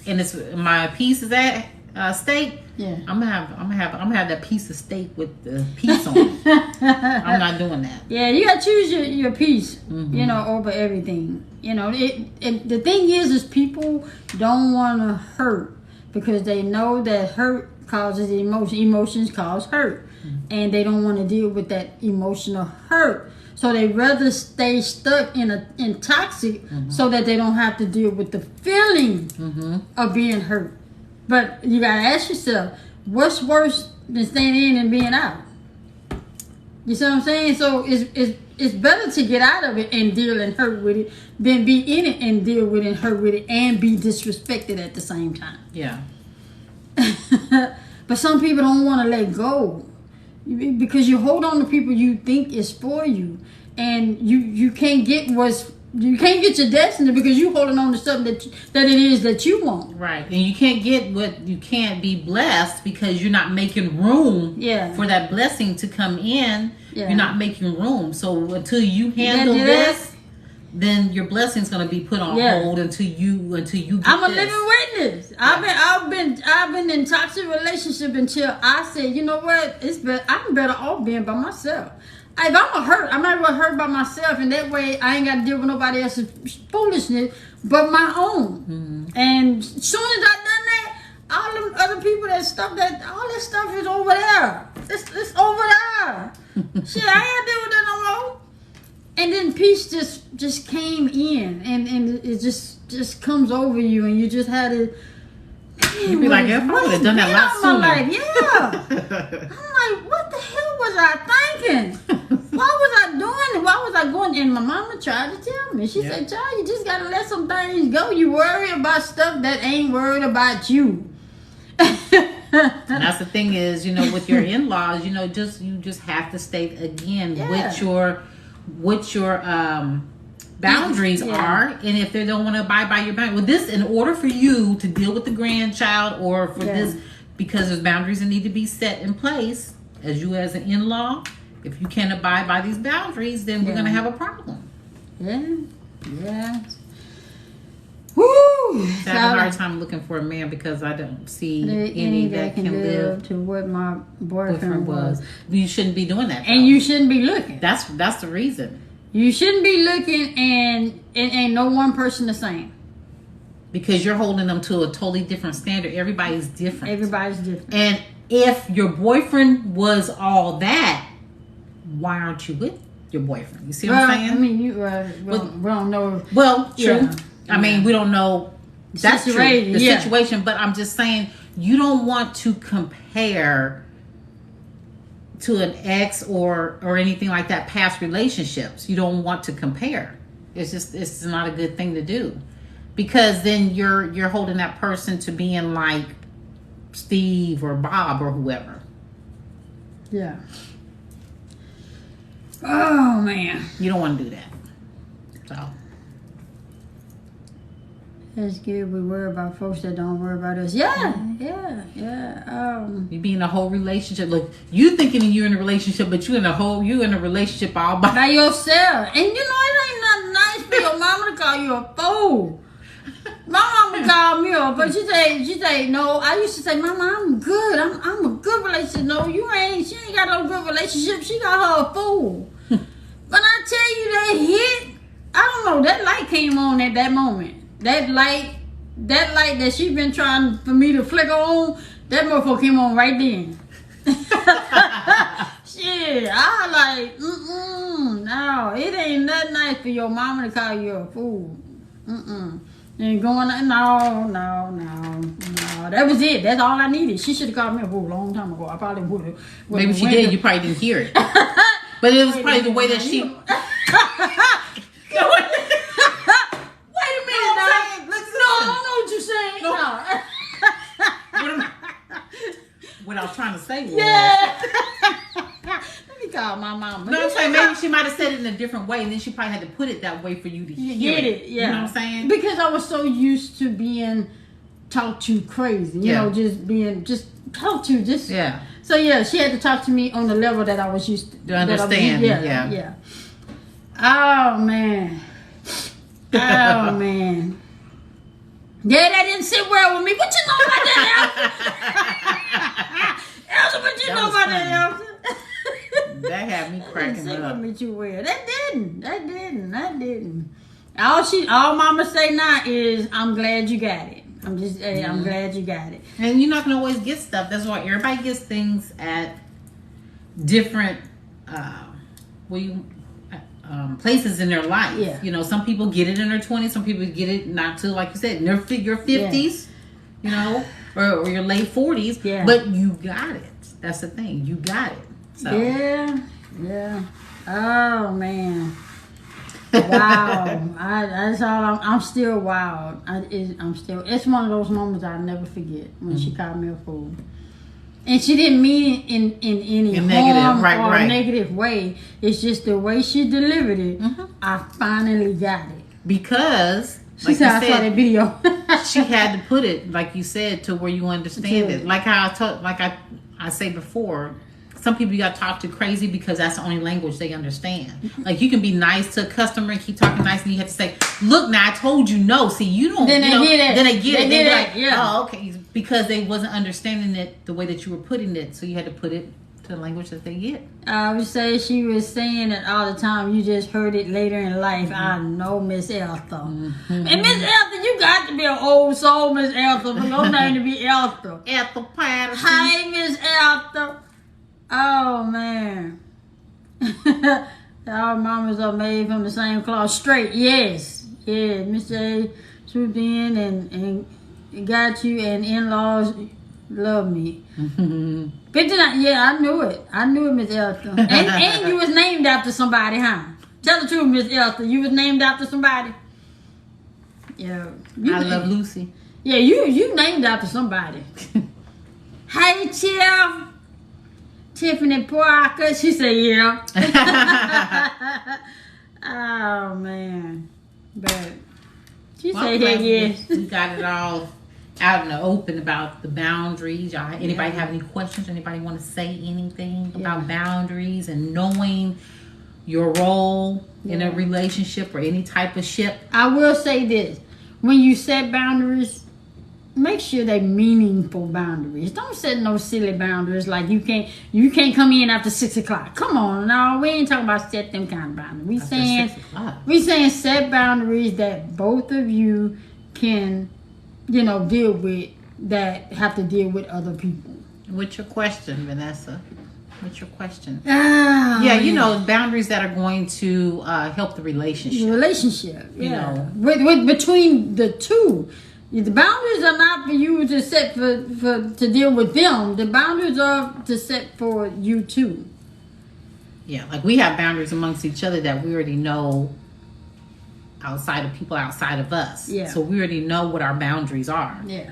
and it's my peace is at stake, yeah, I'm gonna have that piece of steak with the piece on it. I'm not doing that. Yeah, you gotta choose your peace, you know, over everything. You know, the thing is people don't want to hurt because they know that hurt causes emotion. Emotions cause hurt, and they don't want to deal with that emotional hurt. So they rather stay stuck in toxic so that they don't have to deal with the feeling of being hurt. But you gotta ask yourself, what's worse than staying in and being out? You see what I'm saying? So it's better to get out of it and deal and hurt with it than be in it and deal with it and hurt with it and be disrespected at the same time. Yeah. But some people don't want to let go because you hold on to people you think is for you, and you can't get your destiny because you holding on to something that it is that you want. Right. And you can't be blessed because you're not making room for that blessing to come in. Yeah. You're not making room. So until you handle this, then your blessing's gonna be put on hold until you get I'm a living witness. I've been in toxic relationship until I said, you know what, I'm better off being by myself. If I'm hurt, I'm not gonna hurt by myself, and that way I ain't got to deal with nobody else's foolishness but my own. And as soon as I done that, all them other people all that stuff is over there. It's over there. Shit, I ain't deal with that no more. And then peace just came in, and it just comes over you, and you just had to. You be like, yeah, I would have done that a lot sooner. Yeah. I'm like, what the hell was I thinking? Why was I doing it? Why was I going? And my mama tried to tell me. She said, child, you just got to let some things go. You worry about stuff that ain't worried about you. And that's the thing is, you know, with your in-laws, you know, you just have to state again what your boundaries are, and if they don't want to abide by your boundaries. Well, this in order for you to deal with the grandchild, or for this, because there's boundaries that need to be set in place as you as an in-law. If you can't abide by these boundaries, then we're gonna have a problem. Yeah. Woo! I have a hard time looking for a man because I don't see any that can live to what my boyfriend was. You shouldn't be doing that, though. And you shouldn't be looking. That's the reason. You shouldn't be looking, and ain't no one person the same. Because you're holding them to a totally different standard. Everybody's different. Everybody's different. And if your boyfriend was all that, why aren't you with your boyfriend? You see what I'm saying? I mean, we don't know. Well, true. I mean, we don't know that's true, the yeah. situation, but I'm just saying you don't want to compare to an ex or anything like that, past relationships. You don't want to compare. It's not a good thing to do, because then you're holding that person to being like Steve or Bob or whoever. Yeah. Oh man, you don't want to do that. So it's good we worry about folks that don't worry about us. Yeah. You be in a whole relationship. Look, you thinking you're in a relationship, but you in a relationship all by yourself. And you know it ain't nothing nice for your mama to call you a fool. My mama called me up, but she say no. I used to say, Mama, I'm good. I'm a good relationship. No, you ain't. She ain't got no good relationship. She got her a fool. But I tell you that came on at that moment. That light that she been trying for me to flicker on, that motherfucker came on right then. Shit, I like, no, it ain't that nice for your mama to call you a fool. And going, no. That was it. That's all I needed. She should have called me a fool a long time ago. I probably would have. Maybe she did. You probably didn't hear it. But it was probably the way that she. Wait a minute, now. No, I don't know what you're saying. No. What I was trying to say was. Yeah. Let me call my mama. No, I'm saying maybe she might have said it in a different way, and then she probably had to put it that way for you to hear it. Yeah. You know what I'm saying? Because I was so used to being talked to crazy. You know, just talked to. Yeah. So, yeah, she had to talk to me on the level that I was used to. Understand. Yeah. Oh, man. Oh, man. Yeah, that didn't sit well with me. What you know about that, Elsa? Elsa, what you know about that, Elsa? That had me cracking sit up. with me too well. That didn't. All mama say now is, I'm glad you got it. I'm glad you got it. And you're not gonna always get stuff. That's why everybody gets things at different places in their life. Yeah. You know, some people get it in their 20s. Some people get it not till, like you said, in your 50s. You know, or your late 40s. Yeah. But you got it. That's the thing. You got it. So. Yeah. Oh man. Wow. That's all. I'm still wild. It's one of those moments I'll never forget when she called me a fool, and she didn't mean it in any harm or negative way. It's just the way she delivered it. I finally got it because she said I saw that video. She had to put it, like you said, to where you understand it. Like how I say before. Some people you got to talk to crazy because that's the only language they understand. Like you can be nice to a customer and keep talking nice, and you have to say, "Look, now I told you no." See, you don't. Then they get it. Then they get it. They're like, yeah. "Oh, okay," because they wasn't understanding it the way that you were putting it. So you had to put it to the language that they get. I would say she was saying it all the time. You just heard it later in life. I know, Miss Eltha. And Miss Eltha, you got to be an old soul, Miss Eltha, for your name to be Eltha. Eltha Patterson. Hi, Miss Eltha. Oh man. Our mamas are made from the same cloth. Straight, yes. Yeah, Miss J swooped in and got you, and in-laws love me. 59, yeah, I knew it, Miss Eltha. And you was named after somebody, huh? Tell the truth, Miss Eltha. You was named after somebody. Yeah. I love Lucy. Yeah, you named after somebody. Hey, Tiff. Tiffany Parker. She said, yeah. Oh, man. But she said, yeah, yes. We got it all out in the open about the boundaries. Y'all, anybody have any questions? Anybody want to say anything about boundaries and knowing your role in a relationship or any type of ship? I will say this. When you set boundaries, make sure they're meaningful boundaries. Don't set no silly boundaries like you can't come in after 6 o'clock. Come on, no, we ain't talking about set them kind of boundaries. We saying set boundaries that both of you can, deal with, that have to deal with other people. What's your question, Vanessa? What's your question? Boundaries that are going to help the relationship. With between the two. The boundaries are not for you to set to deal with them. The boundaries are to set for you too. Yeah, like we have boundaries amongst each other that we already know outside of people outside of us. Yeah. So we already know what our boundaries are. Yeah.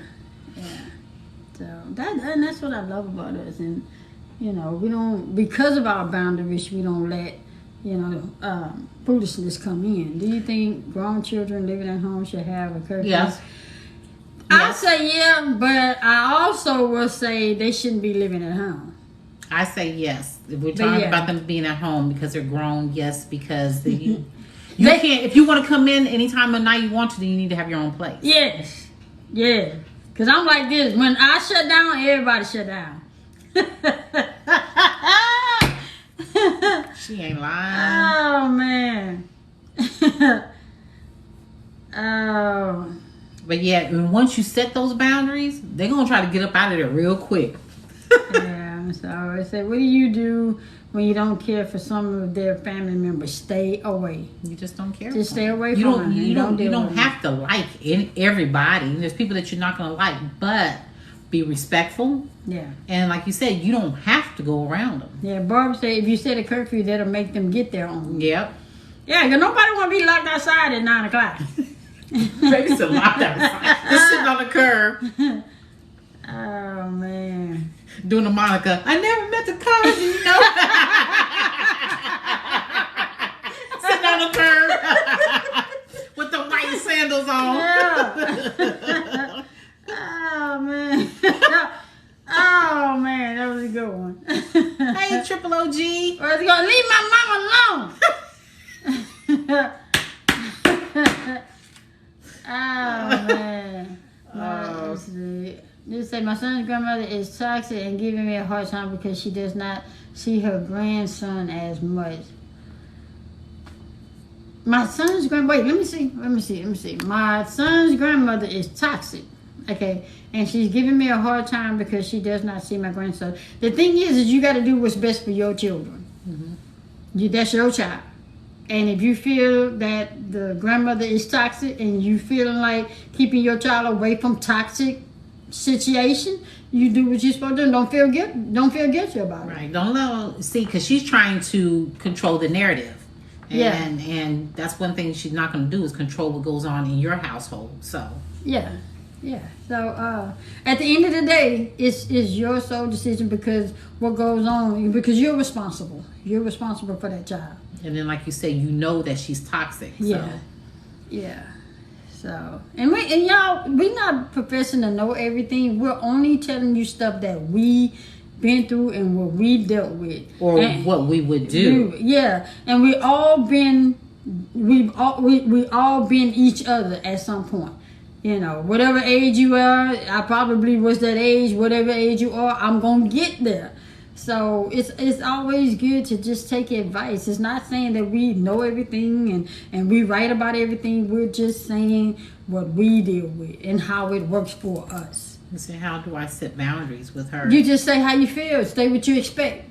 So that's what I love about us, and we don't, because of our boundaries, we don't let foolishness come in. Do you think grown children living at home should have a curfew? Yes. I say yeah, but I also will say they shouldn't be living at home. I say yes. If we're talking about them being at home because they're grown, yes, because you can't. If you want to come in any time of night you want to, then you need to have your own place. Yes, yeah. Because I'm like this. When I shut down, everybody shut down. She ain't lying. Oh man. Oh. But yeah, and once you set those boundaries, they're gonna try to get up out of there real quick. Yeah. So I said, what do you do when you don't care for some of their family members? Stay away. You just don't care. Just for stay them. away You from don't. them. You don't. You deal don't with them. have to like everybody. There's people that you're not gonna like, but be respectful. Yeah. And like you said, you don't have to go around them. Yeah. Barb said, if you set a curfew, that'll make them get their own. Yep. Yeah, because nobody want to be locked outside at 9 o'clock. Baby still locked outside. Just sitting on the curb. Oh, man. Doing the Monica. I never met the cars, you know. Sitting on the curb with the white sandals on. Yeah. Oh, man. Oh, man. That was a good one. Hey, Triple OG. Where's he going? Leave my mama alone. Oh, man. Let's see. This say my son's grandmother is toxic and giving me a hard time because she does not see her grandson as much. My son's grandmother. Wait, let me see. My son's grandmother is toxic. Okay, and she's giving me a hard time because she does not see my grandson. The thing is you got to do what's best for your children. Mm-hmm. That's your child. And if you feel that the grandmother is toxic and you feeling like keeping your child away from toxic situation, you do what you're supposed to do. Don't feel guilty about it. Right. Don't let see, because she's trying to control the narrative. And that's one thing she's not going to do is control what goes on in your household. So yeah. So at the end of the day, it's your sole decision because what goes on, because you're responsible. You're responsible for that child. And then, like you say, you know that she's toxic. So. Yeah. So and y'all, we're not professing to know everything. We're only telling you stuff that we been through and what we dealt with, or what we would do. And we all been each other at some point. You know, whatever age you are, I probably was that age. Whatever age you are, I'm gonna get there. So it's always good to just take advice. It's not saying that we know everything and we write about everything. We're just saying what we deal with and how it works for us. You say, how do I set boundaries with her? You just say how you feel. Say what you expect.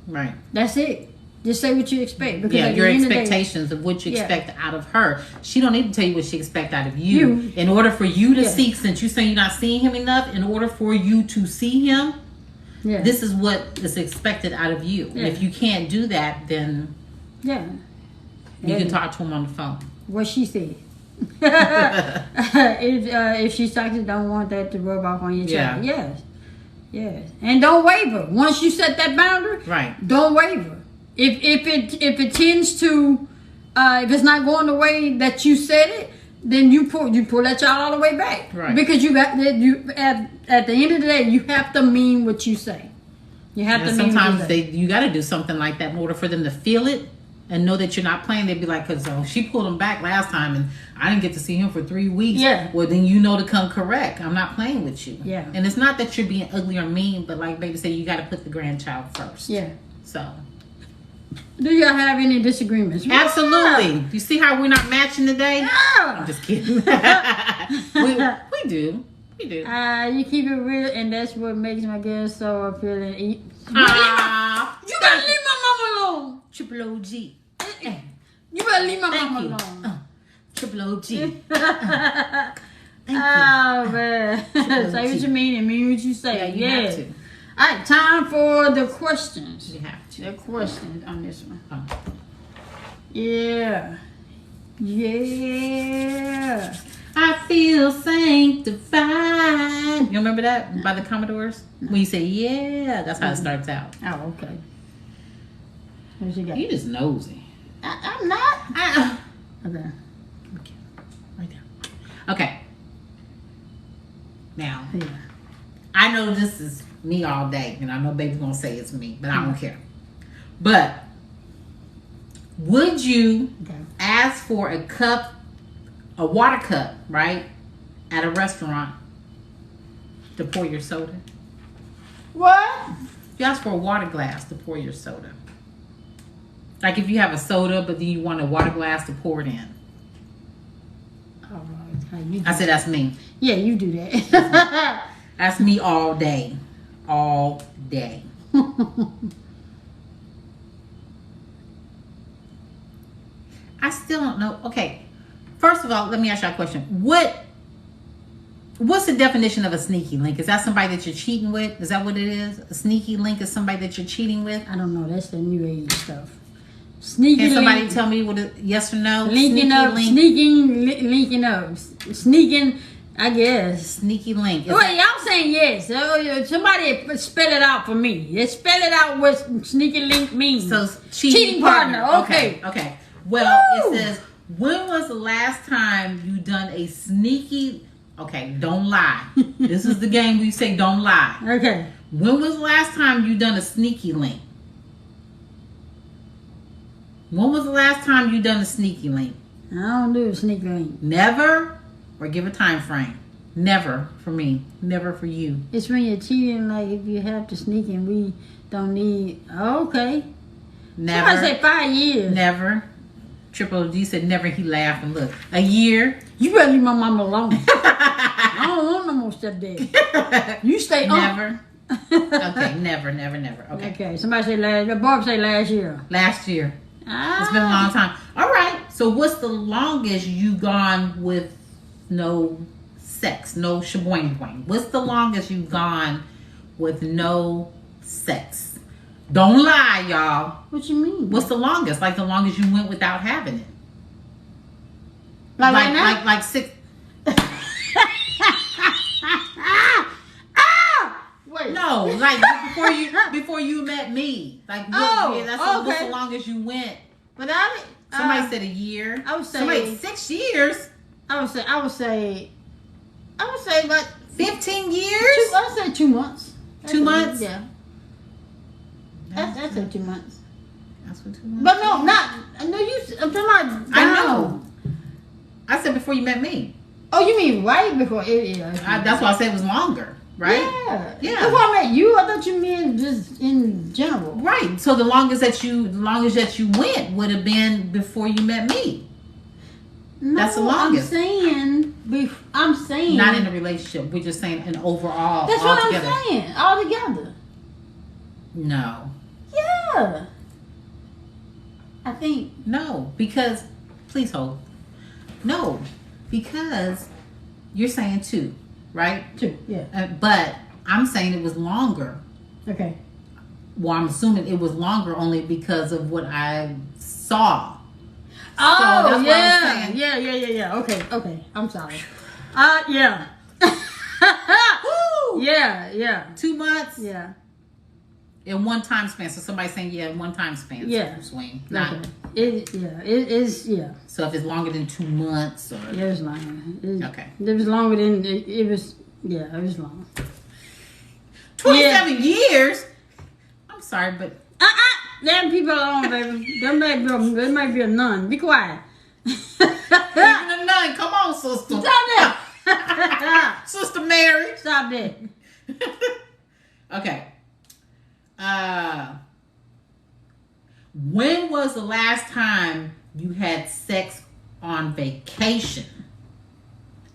Right. That's it. Just say what you expect. Because your expectations of what you expect out of her. She don't need to tell you what she expects out of you. In order for you to seek, since you say you're not seeing him enough, in order for you to see him, this is what is expected out of you. And if you can't do that, then you can talk to him on the phone. What she said. If she's toxic, don't want that to rub off on your child. Yes. And don't waver. Once you set that boundary, don't waver. If it tends to, if it's not going the way that you said it, then you pull that child all the way back. Right. Because at the end of the day, you have to mean what you say. You have to mean what you say. You got to do something like that in order for them to feel it and know that you're not playing. They'd be like, because she pulled him back last time and I didn't get to see him for 3 weeks. Yeah. Well, then you know to come correct. I'm not playing with you. Yeah. And it's not that you're being ugly or mean, but like baby said, you got to put the grandchild first. Yeah. So. Do y'all have any disagreements? Absolutely. Yeah. You see how we're not matching today? Yeah. I'm just kidding. we do. You keep it real, and that's what makes my girl so appealing. You better leave my mama alone. Triple OG. You better leave my mama alone. Triple OG. Oh, man. Say what you mean and mean what you say. Yeah, you have to. All right, time for the questions. You have to. The questions on this one. Oh. Yeah. I feel sanctified. You remember that by the Commodores? When you say, yeah, that's how it starts out. Oh, okay. What you got? You just nosy. I'm not. Okay. Right there. Okay. Now, yeah. I know this is me all day, and I know baby's gonna say it's me, but I don't care. But would you ask for a water cup, right, at a restaurant to pour your soda? What? You ask for a water glass to pour your soda. Like if you have a soda, but then you want a water glass to pour it in. Oh, how you do I said that's me. Yeah, you do that. That's me all day. All day. I still don't know. Okay. First of all, let me ask you a question. What's the definition of a sneaky link? Is that somebody that you're cheating with? Is that what it is? A sneaky link is somebody that you're cheating with? I don't know. That's the new age stuff. Sneaky Can somebody link. tell me what a yes or no? Linking up. Link? Linking up. Sneaking, I guess. Sneaky link. Wait, y'all saying yes. Somebody spell it out for me. Let's spell it out what sneaky link means. So cheating partner. Okay. Okay. Well, Woo! it says, when was the last time you done a sneaky... Okay, don't lie. This is the game we say don't lie. Okay. When was the last time you done a sneaky link? When was the last time you done a sneaky link? I don't do a sneaky link. Never? Or give a time frame? Never for me. Never for you. It's when you're cheating, like if you have to sneak and we don't need. Okay. Never. Somebody say 5 years. Never. Triple D said never. He laughed and looked. A year. You better leave my mama alone. I don't want no more stepdad. You stay on. Never. Okay, never. Okay. Okay. Somebody say last. Barb say last year. Last year. Ah. It's been a long time. All right. So what's the longest you gone with no sex, no shaboing boing? What's the longest you gone with no sex? Don't lie, y'all. What you mean? What's the longest? Like the longest you went without having it? Like right now? Like 6. Wait. No, like before you met me. Like what's the longest you went? Without it? Somebody said a year. I would say somebody 6 years. I would say about 15 years. I would say 2 months. 2 months. Yeah. That's 2 months. That's what 2 months. But no, not. No, I'm talking about. I know. I said before you met me. Oh, you mean right before? Yeah. That's why I said it was longer, right? Yeah. Before I met you, I thought you meant just in general. Right. So the longest that you went would have been before you met me. No, that's the longest. I'm saying. Not in a relationship. We're just saying an overall. That's what I'm saying. All together. No. Yeah. I think. No, because please hold. No, because you're saying 2, right? 2, yeah. But I'm saying it was longer. Okay. Well, I'm assuming it was longer only because of what I saw. Oh, so that's yeah. what I'm saying. Yeah. Okay. I'm sorry. Yeah. Woo! Yeah. 2 months? Yeah. In one time span. So somebody's saying, in one time span. Yeah. Swing. Not. Okay. It is, yeah. So if it's longer than 2 months or. Yeah, it was longer. Okay. It was longer than, it was long. 27 years? I'm sorry, but. Them people alone, baby. There might be a nun. Be quiet. Even a nun. Come on, sister. Stop that. Sister Mary. Stop that. Okay. When was the last time you had sex on vacation?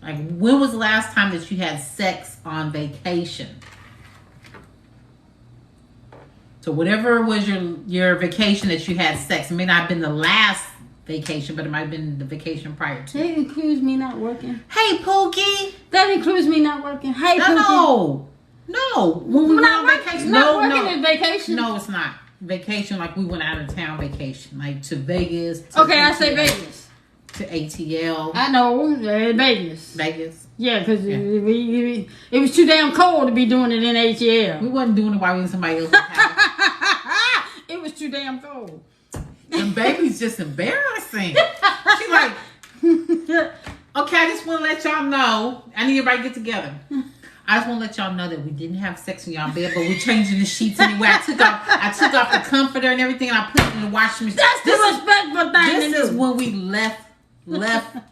Like, when was the last time that you had sex on vacation? So whatever was your vacation that you had sex, it may not have been the last vacation, but it might have been the vacation prior to. That includes me not working. Hey, Pookie. That includes me not working. Hey, Pookie. No. When we went on vacation. Not working is vacation. No, it's not. Vacation like we went out of town vacation. Like to Vegas. Okay, I say Vegas. To ATL. I know. Vegas. Vegas. Yeah, because it was too damn cold to be doing it in ATL. We wasn't doing it while we were in somebody else's house. It was too damn cold. And baby's just embarrassing. She's like, okay, I just want to let y'all know. I need everybody to get together. I just want to let y'all know that we didn't have sex in y'all bed, but we're changing the sheets anyway. I took off the comforter and everything, and I put it in the washing machine. That's the respectful thing to do. This is when we left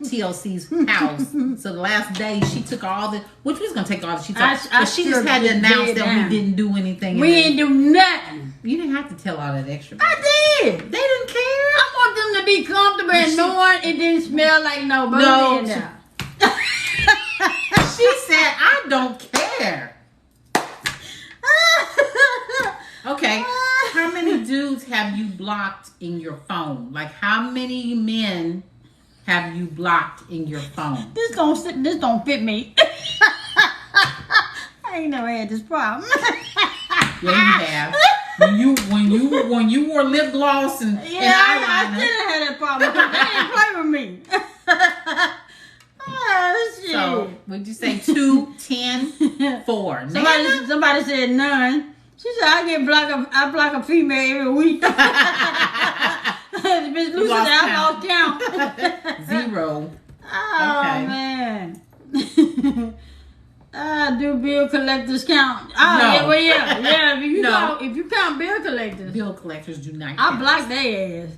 TLC's house. So the last day she took all the, which we was gonna take all the sheets off, but she just had to announce that we didn't do anything. We ain't do nothing. You didn't have to tell all that extra. I did. They didn't care. I want them to be comfortable and knowing it didn't smell like nobody. No, in there. She said, I don't care. Okay. How many dudes have you blocked in your phone? Like, how many men have you blocked in your phone? This don't fit me. I ain't never had this problem. Yeah, you have. When you wore lip gloss and eyeliner. I still had that problem. They didn't play with me. Oh, shit. So, would you say 2, 10, 4? Somebody said none. She said I block a female every week. Miss Lucy said I lost count. 0. Oh, Okay. man. I do bill collectors count. Oh, No. yeah, well, yeah. No. If you count bill collectors, Bill collectors do not I count. block their ass.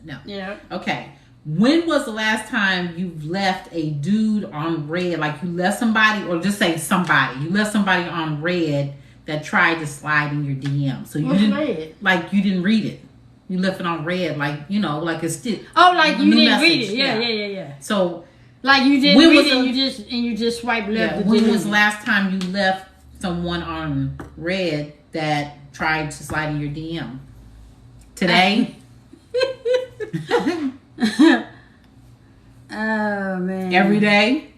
No. Yeah. Okay. When was the last time you've left a dude on red? Like you left somebody, or just say somebody. You left somebody on red that tried to slide in your DM. So you What's didn't red? like you didn't read it. You left it on red, like like it's still. Oh, like you new didn't read message. it. Yeah. So Like you didn't When read was it, the- and you just swipe left. yeah, to when delete was the it. last time you left someone on red that tried to slide in your DM? Today? Oh man. Every day?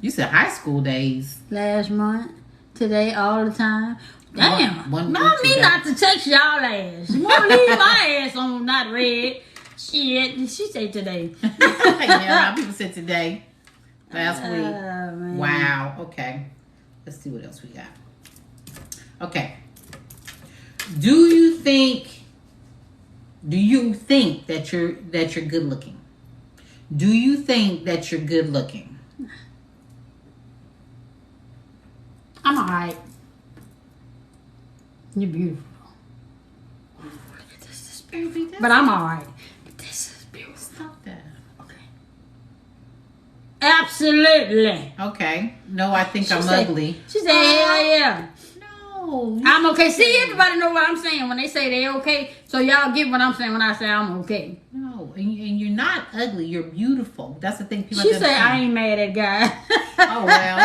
You said high school days. Last month, today, all the time. Damn. One Mom week me today. not to text y'all ass. You won't leave my ass on not read. Shit. She said today. Yeah, people said today. Last week. Oh, man. Wow. Okay. Let's see what else we got. Okay. Do you think that you're good looking? Do you think that you're good looking? I'm alright. You're beautiful. Look at this. Baby, that's But I'm alright. This is beautiful. Stop that. Okay. Absolutely. Okay. No, I think She I'm said- ugly. She said, hell yeah. No. I'm okay. See, everybody know what I'm saying when they say they okay. So y'all get what I'm saying when I say I'm okay. No. And you're not ugly. You're beautiful. That's the thing people She have to said, I understand. ain't mad at God. Oh, well.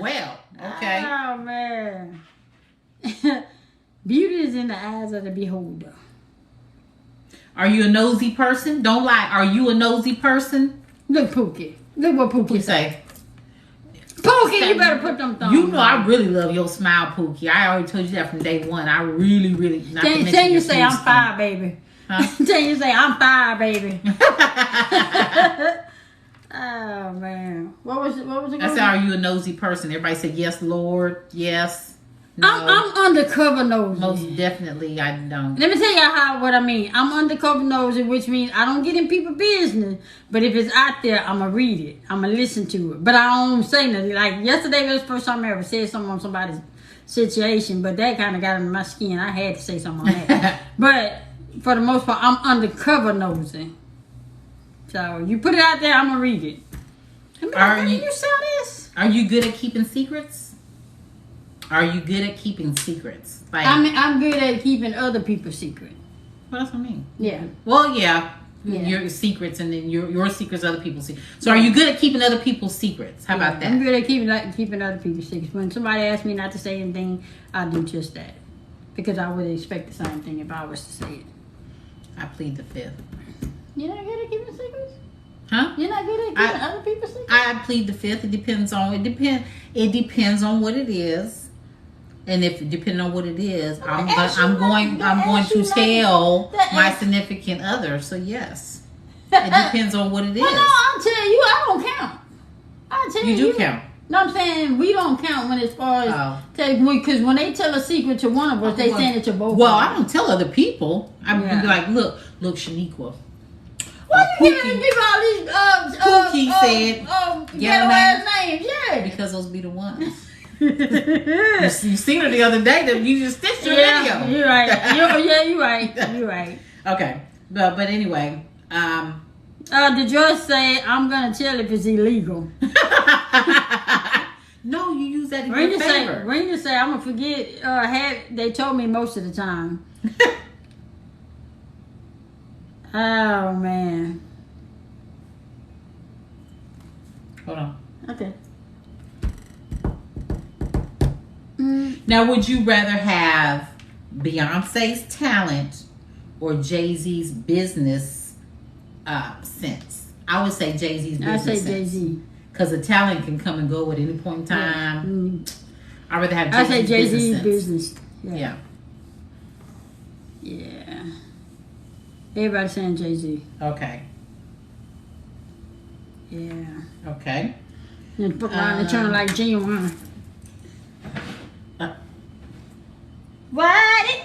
Well, okay. Oh, man. Beauty is in the eyes of the beholder. Are you a nosy person? Don't lie. Are you a nosy person? Look, Pookie. Look what Pookie You say. say. Pookie, you better put them thumbs You know I on. really love your smile, Pookie. I already told you that from day one. I really, really. Not to Can mention you your say smooth I'm skin. fire, baby? Huh? Can you say I'm fire, baby? Oh, man. What was it? I said, are you a nosy person? Everybody said, yes, Lord. Yes. No. I'm undercover nosy. Most definitely, I don't. Let me tell y'all what I mean. I'm undercover nosy, which means I don't get in people's business. But if it's out there, I'ma read it. I'ma listen to it. But I don't say nothing. Like yesterday was the first time I ever said something on somebody's situation, but that kind of got under my skin. I had to say something on that. But for the most part, I'm undercover nosy. So you put it out there, I'ma read it. Are you- you saw this? Are you good at keeping secrets? Are you good at keeping secrets? Like, I'm good at keeping other people's secret. well, that's what I mean. Yeah. Well, yeah. Yeah. Your secrets, and then your secrets, other people's secrets. So, are you good at keeping other people's secrets? How about I'm that? good at keeping other people's secrets. When somebody asks me not to say anything, I do just that. Because I would expect the same thing if I was to say it. I plead the fifth. You're not good at keeping secrets? Huh? You're not good at keeping other people's secrets? I plead the fifth. It depends on what it is. And if depending on what it is, I'm going to tell my significant other. So yes, it depends on what it is. Well, no, I'll tell you, I don't count. I'll tell you. You do count. No, I'm saying we don't count when as far as because when they tell a secret to one of us, they saying it to both. Well, of us. I don't tell other people. I'm Yeah. be like, look, Shaniqua. Why you Pookie. giving people all these Pookie said, ghetto ass names? Yeah. Because those be the ones. You seen her the other day. That you just stitched your video. You're right. You're right. You're right. Okay, but anyway, Did yours say I'm gonna tell if it's illegal? no, you use that in your favor. Ranger say I'm gonna forget. They told me most of the time. Oh man. Hold on. Okay. Now, would you rather have Beyonce's talent or Jay-Z's business sense? I would say Jay-Z's business I say sense. Jay-Z. Because the talent can come and go at any point in time. I'd rather have I say Jay-Z's Jay-Z's business sense. business. Yeah. Yeah. Everybody saying Jay-Z. Okay. Yeah. Okay. And put mine turn like genuine. What?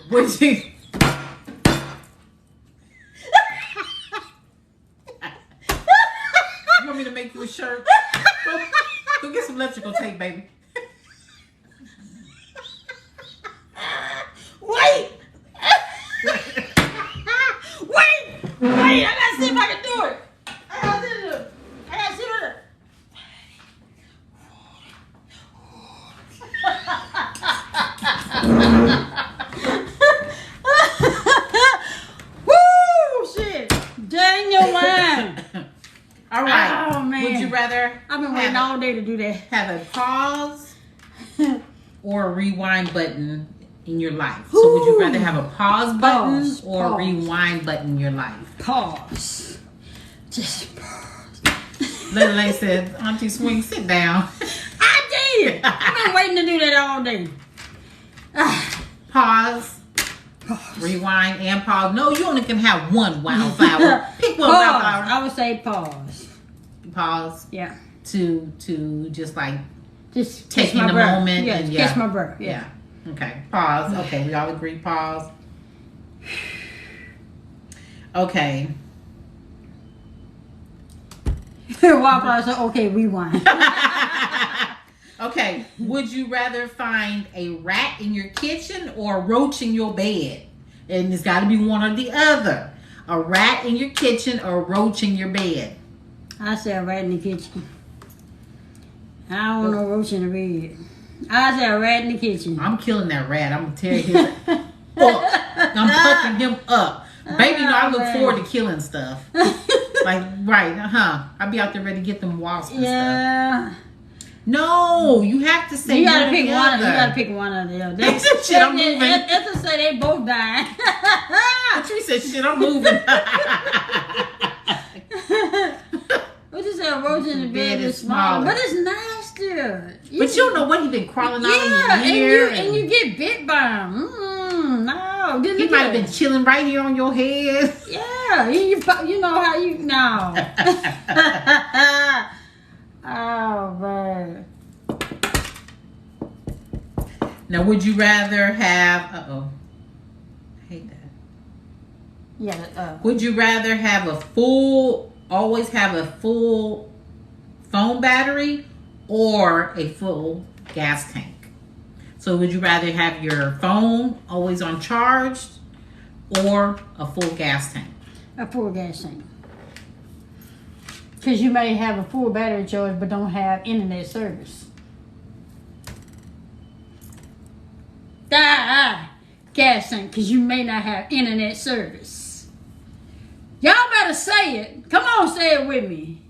Would you? You want me to make you a shirt? Go get some electrical tape, baby. Wait! Wait! I gotta see if I can do it. I gotta see it. Woo! Shit! Dang your mind. All right. Oh, man. Would you rather I've been waiting all day to do that. have a pause or a rewind button in your life? So would you rather have a pause button or a rewind button in your life? Pause. Just pause. Lele said, Auntie Swing, sit down. I did. I've been waiting to do that all day. Pause, rewind, and pause. No, you only can have one wildflower. Pick one wildflower. I would say pause. Pause. Yeah. To just like Just taking catch my a breath. moment. Yeah, and catch my breath. Yeah. Okay. Pause. Okay, we all agree. Pause. Okay. Wildflower said, okay, rewind. Okay. Would you rather find a rat in your kitchen or a roach in your bed? And it's got to be one or the other. A rat in your kitchen or a roach in your bed? I say a rat in the kitchen. I don't want no roach in the bed. I say a rat in the kitchen. I'm killing that rat. I'm gonna tear his up. I'm fucking him up. Baby, no, I look forward to killing stuff. Like, right, I'll be out there ready to get them wasps and stuff. Yeah. No, you have to say You gotta one or pick the one. other. You gotta pick one or the other. Shit, I'm moving. It's to say they both dying. Patrice said, shit, I'm moving. What you say? A roach in the bed is smaller, but it's nastier. But you don't know what he been crawling out in your ear. and you get bit by him. No, He might have been chilling right here on your head. Yeah, you know how you no. Oh man. Now, would you rather have? I hate that. Yeah. Would you rather have always have a full phone battery or a full gas tank? So would you rather have your phone always on charge or a full gas tank? A full gas tank. Because you may have a full battery charge but don't have internet service. Gas tank, because you may not have internet service. Y'all better say it. Come on, say it with me.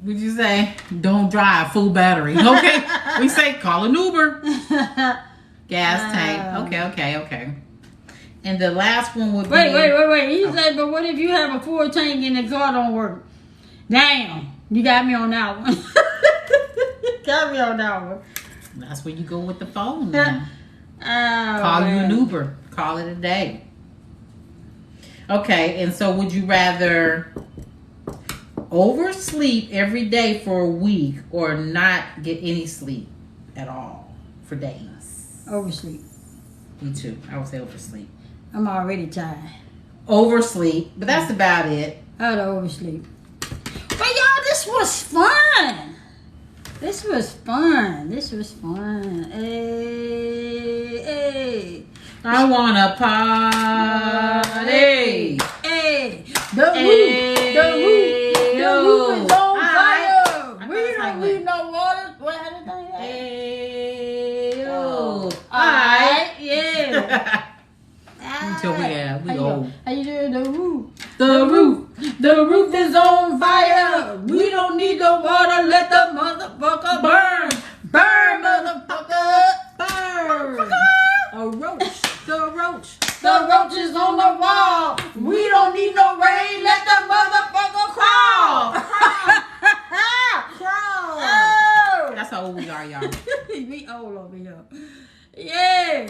Would you say don't drive, full battery? Okay. We say call an Uber. Gas tank. Okay. And the last one would be... Wait. You say, but what if you have a full tank and the car don't work? Damn. You got me on that one. Got me on that one. That's where you go with the phone then. Call you an Uber. Call it a day. Okay, and so would you rather oversleep every day for a week or not get any sleep at all for days? Oversleep. Me too. I would say oversleep. I'm already tired. Oversleep, but that's about it. I would oversleep. But y'all, this was fun. This was fun. Hey. I wanna party. Hey. The roof is on fire. We don't need no water. What had it done? Hey. The roof is on fire. We don't need the water. Let the motherfucker burn. Burn, motherfucker. Burn. A roach. The roach. The roach is on the wall. We don't need no rain. Let the motherfucker crawl. Crawl. Oh. That's how old we are, y'all. We old over here. Yeah.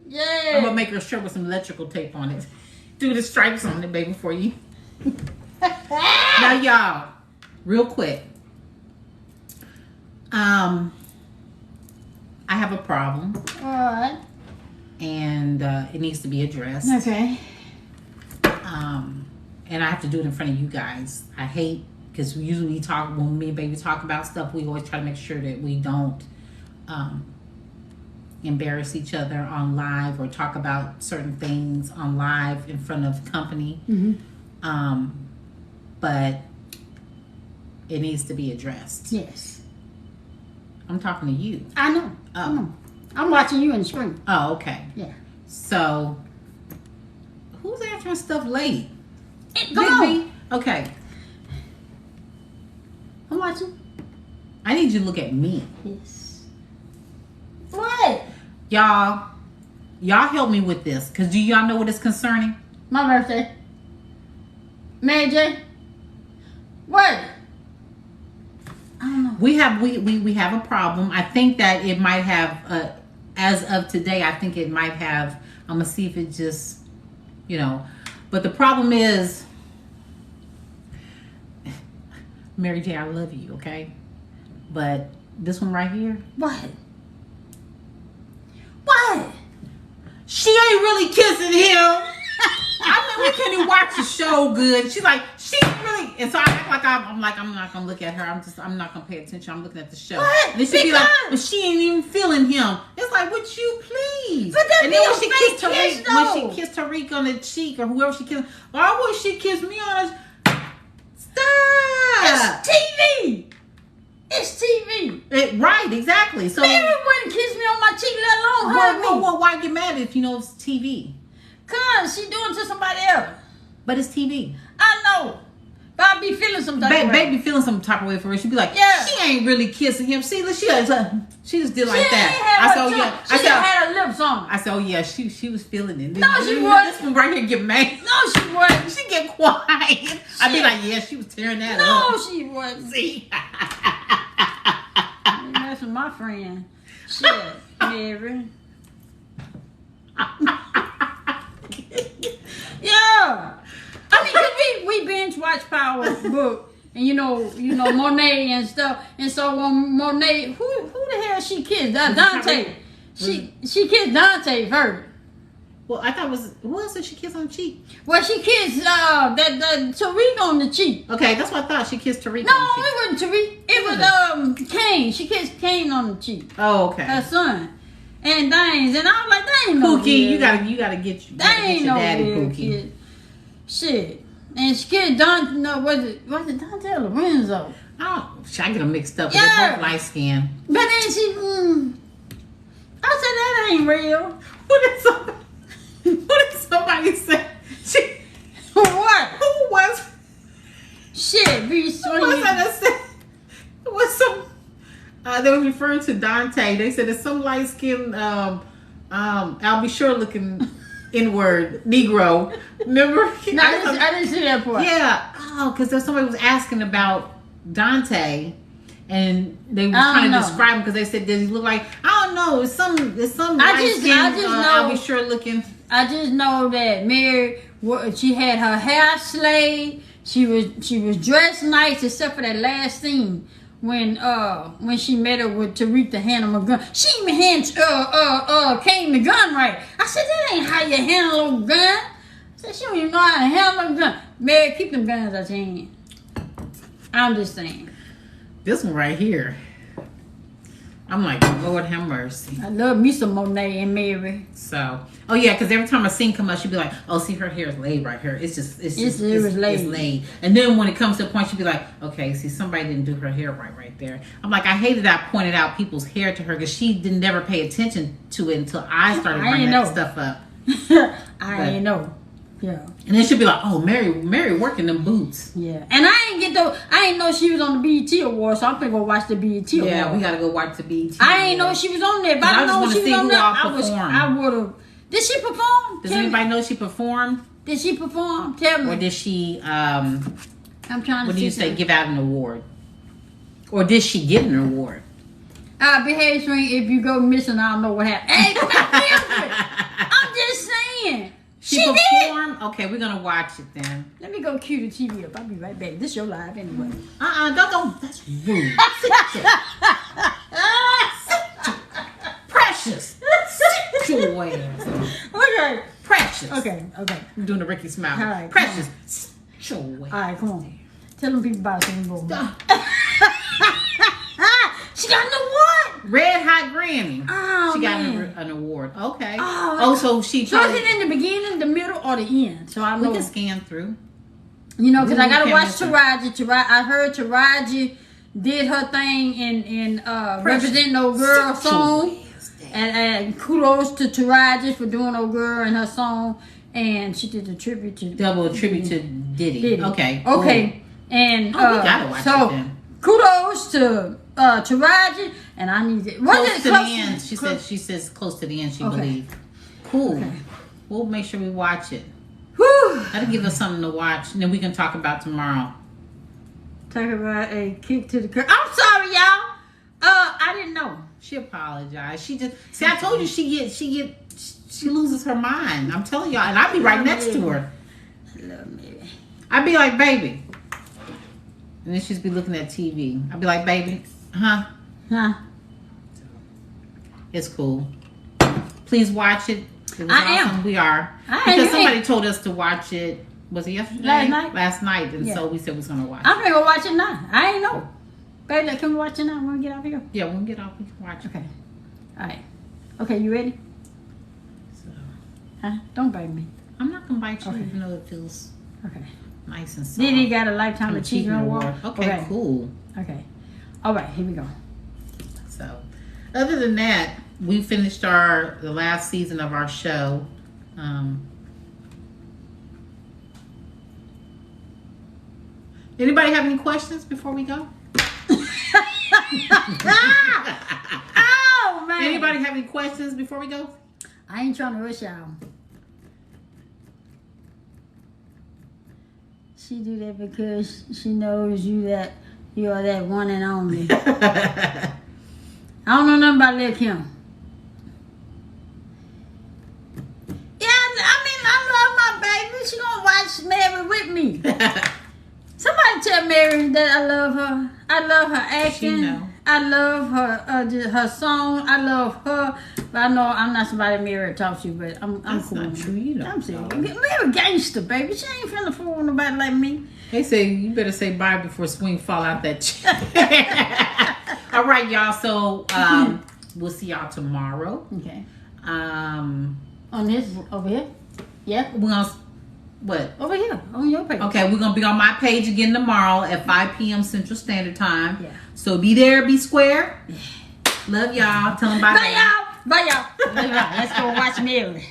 Yeah. I'm gonna make her a shirt with some electrical tape on it. Do the stripes on it, baby, for you. Now, y'all, real quick. I have a problem. Alright. And it needs to be addressed. Okay. And I have to do it in front of you guys. I hate, because we usually talk, when me and baby talk about stuff, we always try to make sure that we don't embarrass each other on live or talk about certain things on live in front of company. Mm-hmm. But it needs to be addressed. Yes. I'm talking to you. I know. Oh. I know. I'm watching you in the screen. Oh, okay. Yeah. So, who's answering stuff late? Go on. Okay. I'm watching. I need you to look at me. Yes. What? Y'all help me with this. Because do y'all know what is concerning? My birthday. Mary J. What? I don't know. We have a problem. I think that it might have, as of today, I think it might have, I'm going to see if it just, But the problem is, Mary J, I love you, okay? But this one right here. What? What? She ain't really kissing him. I mean, we can't even watch the show good. She's like, she really, and so I act like I'm not gonna look at her. I'm not gonna pay attention. I'm looking at the show. What? And then she'd be like, but she ain't even feeling him. It's like, would you please? But that and be then a when she fake kissed kiss, Tariq, when though. she kissed Tariq on the cheek or whoever she kissed, why would she kiss me on her? Stop. It's TV. It's TV. Right, exactly. So Mary wouldn't kiss me on my cheek, let alone hug me. well, why get mad if you know it's TV? Cause she doing it to somebody else. But it's TV. I know. But I be feeling some type of way. Baby feeling some type of way for her. She'd be like, Yeah. she ain't really kissing him. See, look, she just did like She that. ain't had I her said, oh tongue. yeah. She just had her lips on. I said, oh yeah, she was feeling it. No, she This wasn't. one right here get mad. No, she wasn't. She get quiet. I'd be like, yeah, she was tearing that No, up. she wasn't. See? You messing with my friend. Shit, Mary. Yeah. I mean, 'cause we binge watch Power Book. And you know Monet and stuff. And so when Monet, who the hell she kissed? Dante. She kissed Dante first. Well, I thought it was, who else did she kiss on the cheek? Well, she kissed that Tariq on the cheek. Okay, that's what I thought. She kissed Tariq No, on the cheek. it wasn't Tariq. It was Kane. She kissed Kane on the cheek. Oh, okay. Her son. And Danes. And I was like, that ain't no Pookie, good. you gotta get your That ain't your no daddy, good Pookie. kid. Shit. And she kissed Dante. No, was it Dante or Lorenzo? Oh, I get them mixed up. Yeah. They're both light skinned. But then she, I said, that ain't real. What did somebody say? What? Who was? Shit, be Who was that sweet. that said? It was some. They were referring to Dante. They said it's some light skinned, I'll be sure looking N-word Negro. Remember? No, I didn't see that part. Yeah. Oh, because somebody was asking about Dante. And they were I trying don't to know. describe him because they said, does he look like? I don't know. It's some I light just skinned. know- I'll be sure looking. I just know that Mary, she had her hair slayed. She was dressed nice, except for that last scene when she met her with Tariq to hand him a gun. She even hand Kane the gun right. I said, that ain't how you handle a gun. I said, she don't even know how to handle a gun. Mary, keep them guns out your hand. I'm just saying. This one right here. I'm like, Lord have mercy. I love me some Monet and Mary. So, oh yeah, because every time a scene come up, she'd be like, "Oh, see, her hair is laid right here. It's laid." And then when it comes to a point, she'd be like, "Okay, see, somebody didn't do her hair right there." I'm like, I hated that I pointed out people's hair to her because she didn't never pay attention to it until I started bringing that stuff up. I ain't know. Yeah. And then she'll be like, "Oh, Mary working them boots." Yeah. And I ain't know she was on the BET Awards, so I'm gonna go watch the BET Awards. Yeah, we gotta go watch the BET. I ain't know she was on there. If I didn't know she was on there, I would have. Did she perform? Does anybody know she performed? Did she perform? Tell me. Or did she? I'm trying to. What do you say? Give out an award? Or did she get an award? Behave Swing. If you go missing, I don't know what happened. Hey, I'm just saying. She performed? Did. Okay, we're gonna watch it then. Let me go cue the TV up. I'll be right back. This your live anyway. Don't. That's rude. Precious. Sit your ass. Okay. Precious. Okay. I'm doing the Ricky smile. All right. Precious. Sit your ass. All right, come on. Tell them people about it anymore. She got an award. Red Hot Grammy. Oh, she got an award. Okay. So she. So is it in the beginning, the middle, or the end? So I know. We can scan through. You know, because I gotta watch Taraji. I heard Taraji did her thing in representing No Girl song, and kudos to Taraji for doing No Girl and her song, and she did a tribute to Diddy. Okay. Okay. And we gotta watch it then. Kudos to Taraji, and I need it. Close to the end. She says close to the end. She believed. Cool. Okay. We'll make sure we watch it. Whew. That'll give us something to watch, and then we can talk about tomorrow. Talk about a kick to the curb. I'm sorry, y'all. I didn't know. She apologized. She just I told you she loses her mind. I'm telling y'all, and I'd be right next to her. I love baby. I'd be like, baby. And then she'd be looking at TV. I'd be like, baby, huh? It's cool. Please watch it. It was awesome. We are. Because somebody told us to watch it. Was it yesterday? Last night. And so we said we was going to watch it. I'm going to go watch it now. I ain't know. Baby, can we watch it now? When we get off here? Yeah, when we get off, we can watch it. Okay. All right. Okay, you ready? So. Don't bite me. I'm not going to bite you even though it feels nice and soft. Diddy got a Lifetime Achievement Award. Okay, cool. Okay. All right, here we go. So, other than that, we finished the last season of our show. Anybody have any questions before we go? Oh, man. Anybody have any questions before we go? I ain't trying to rush y'all. She do that because she knows you are that one and only. I don't know nothing about Lil' Kim. Yeah, I love my baby. She gonna watch Mary with me. Somebody tell Mary that I love her. I love her acting. She know. I love her song. I love her. But I know I'm not somebody Mary talks to, but I'm That's cool. Not true. You know. I'm serious. Mary gangster, baby. She ain't finna fool nobody like me. They say you better say bye before swing fall out that chair. All right, y'all. So we'll see y'all tomorrow. Okay. On this over here. Yeah. We're gonna what? Over here on your page. Okay, we're gonna be on my page again tomorrow at 5 p.m. Central Standard Time. Yeah. So be there, be square. Love y'all. Tell them bye. Bye y'all. Bye y'all. Let's go watch Mary.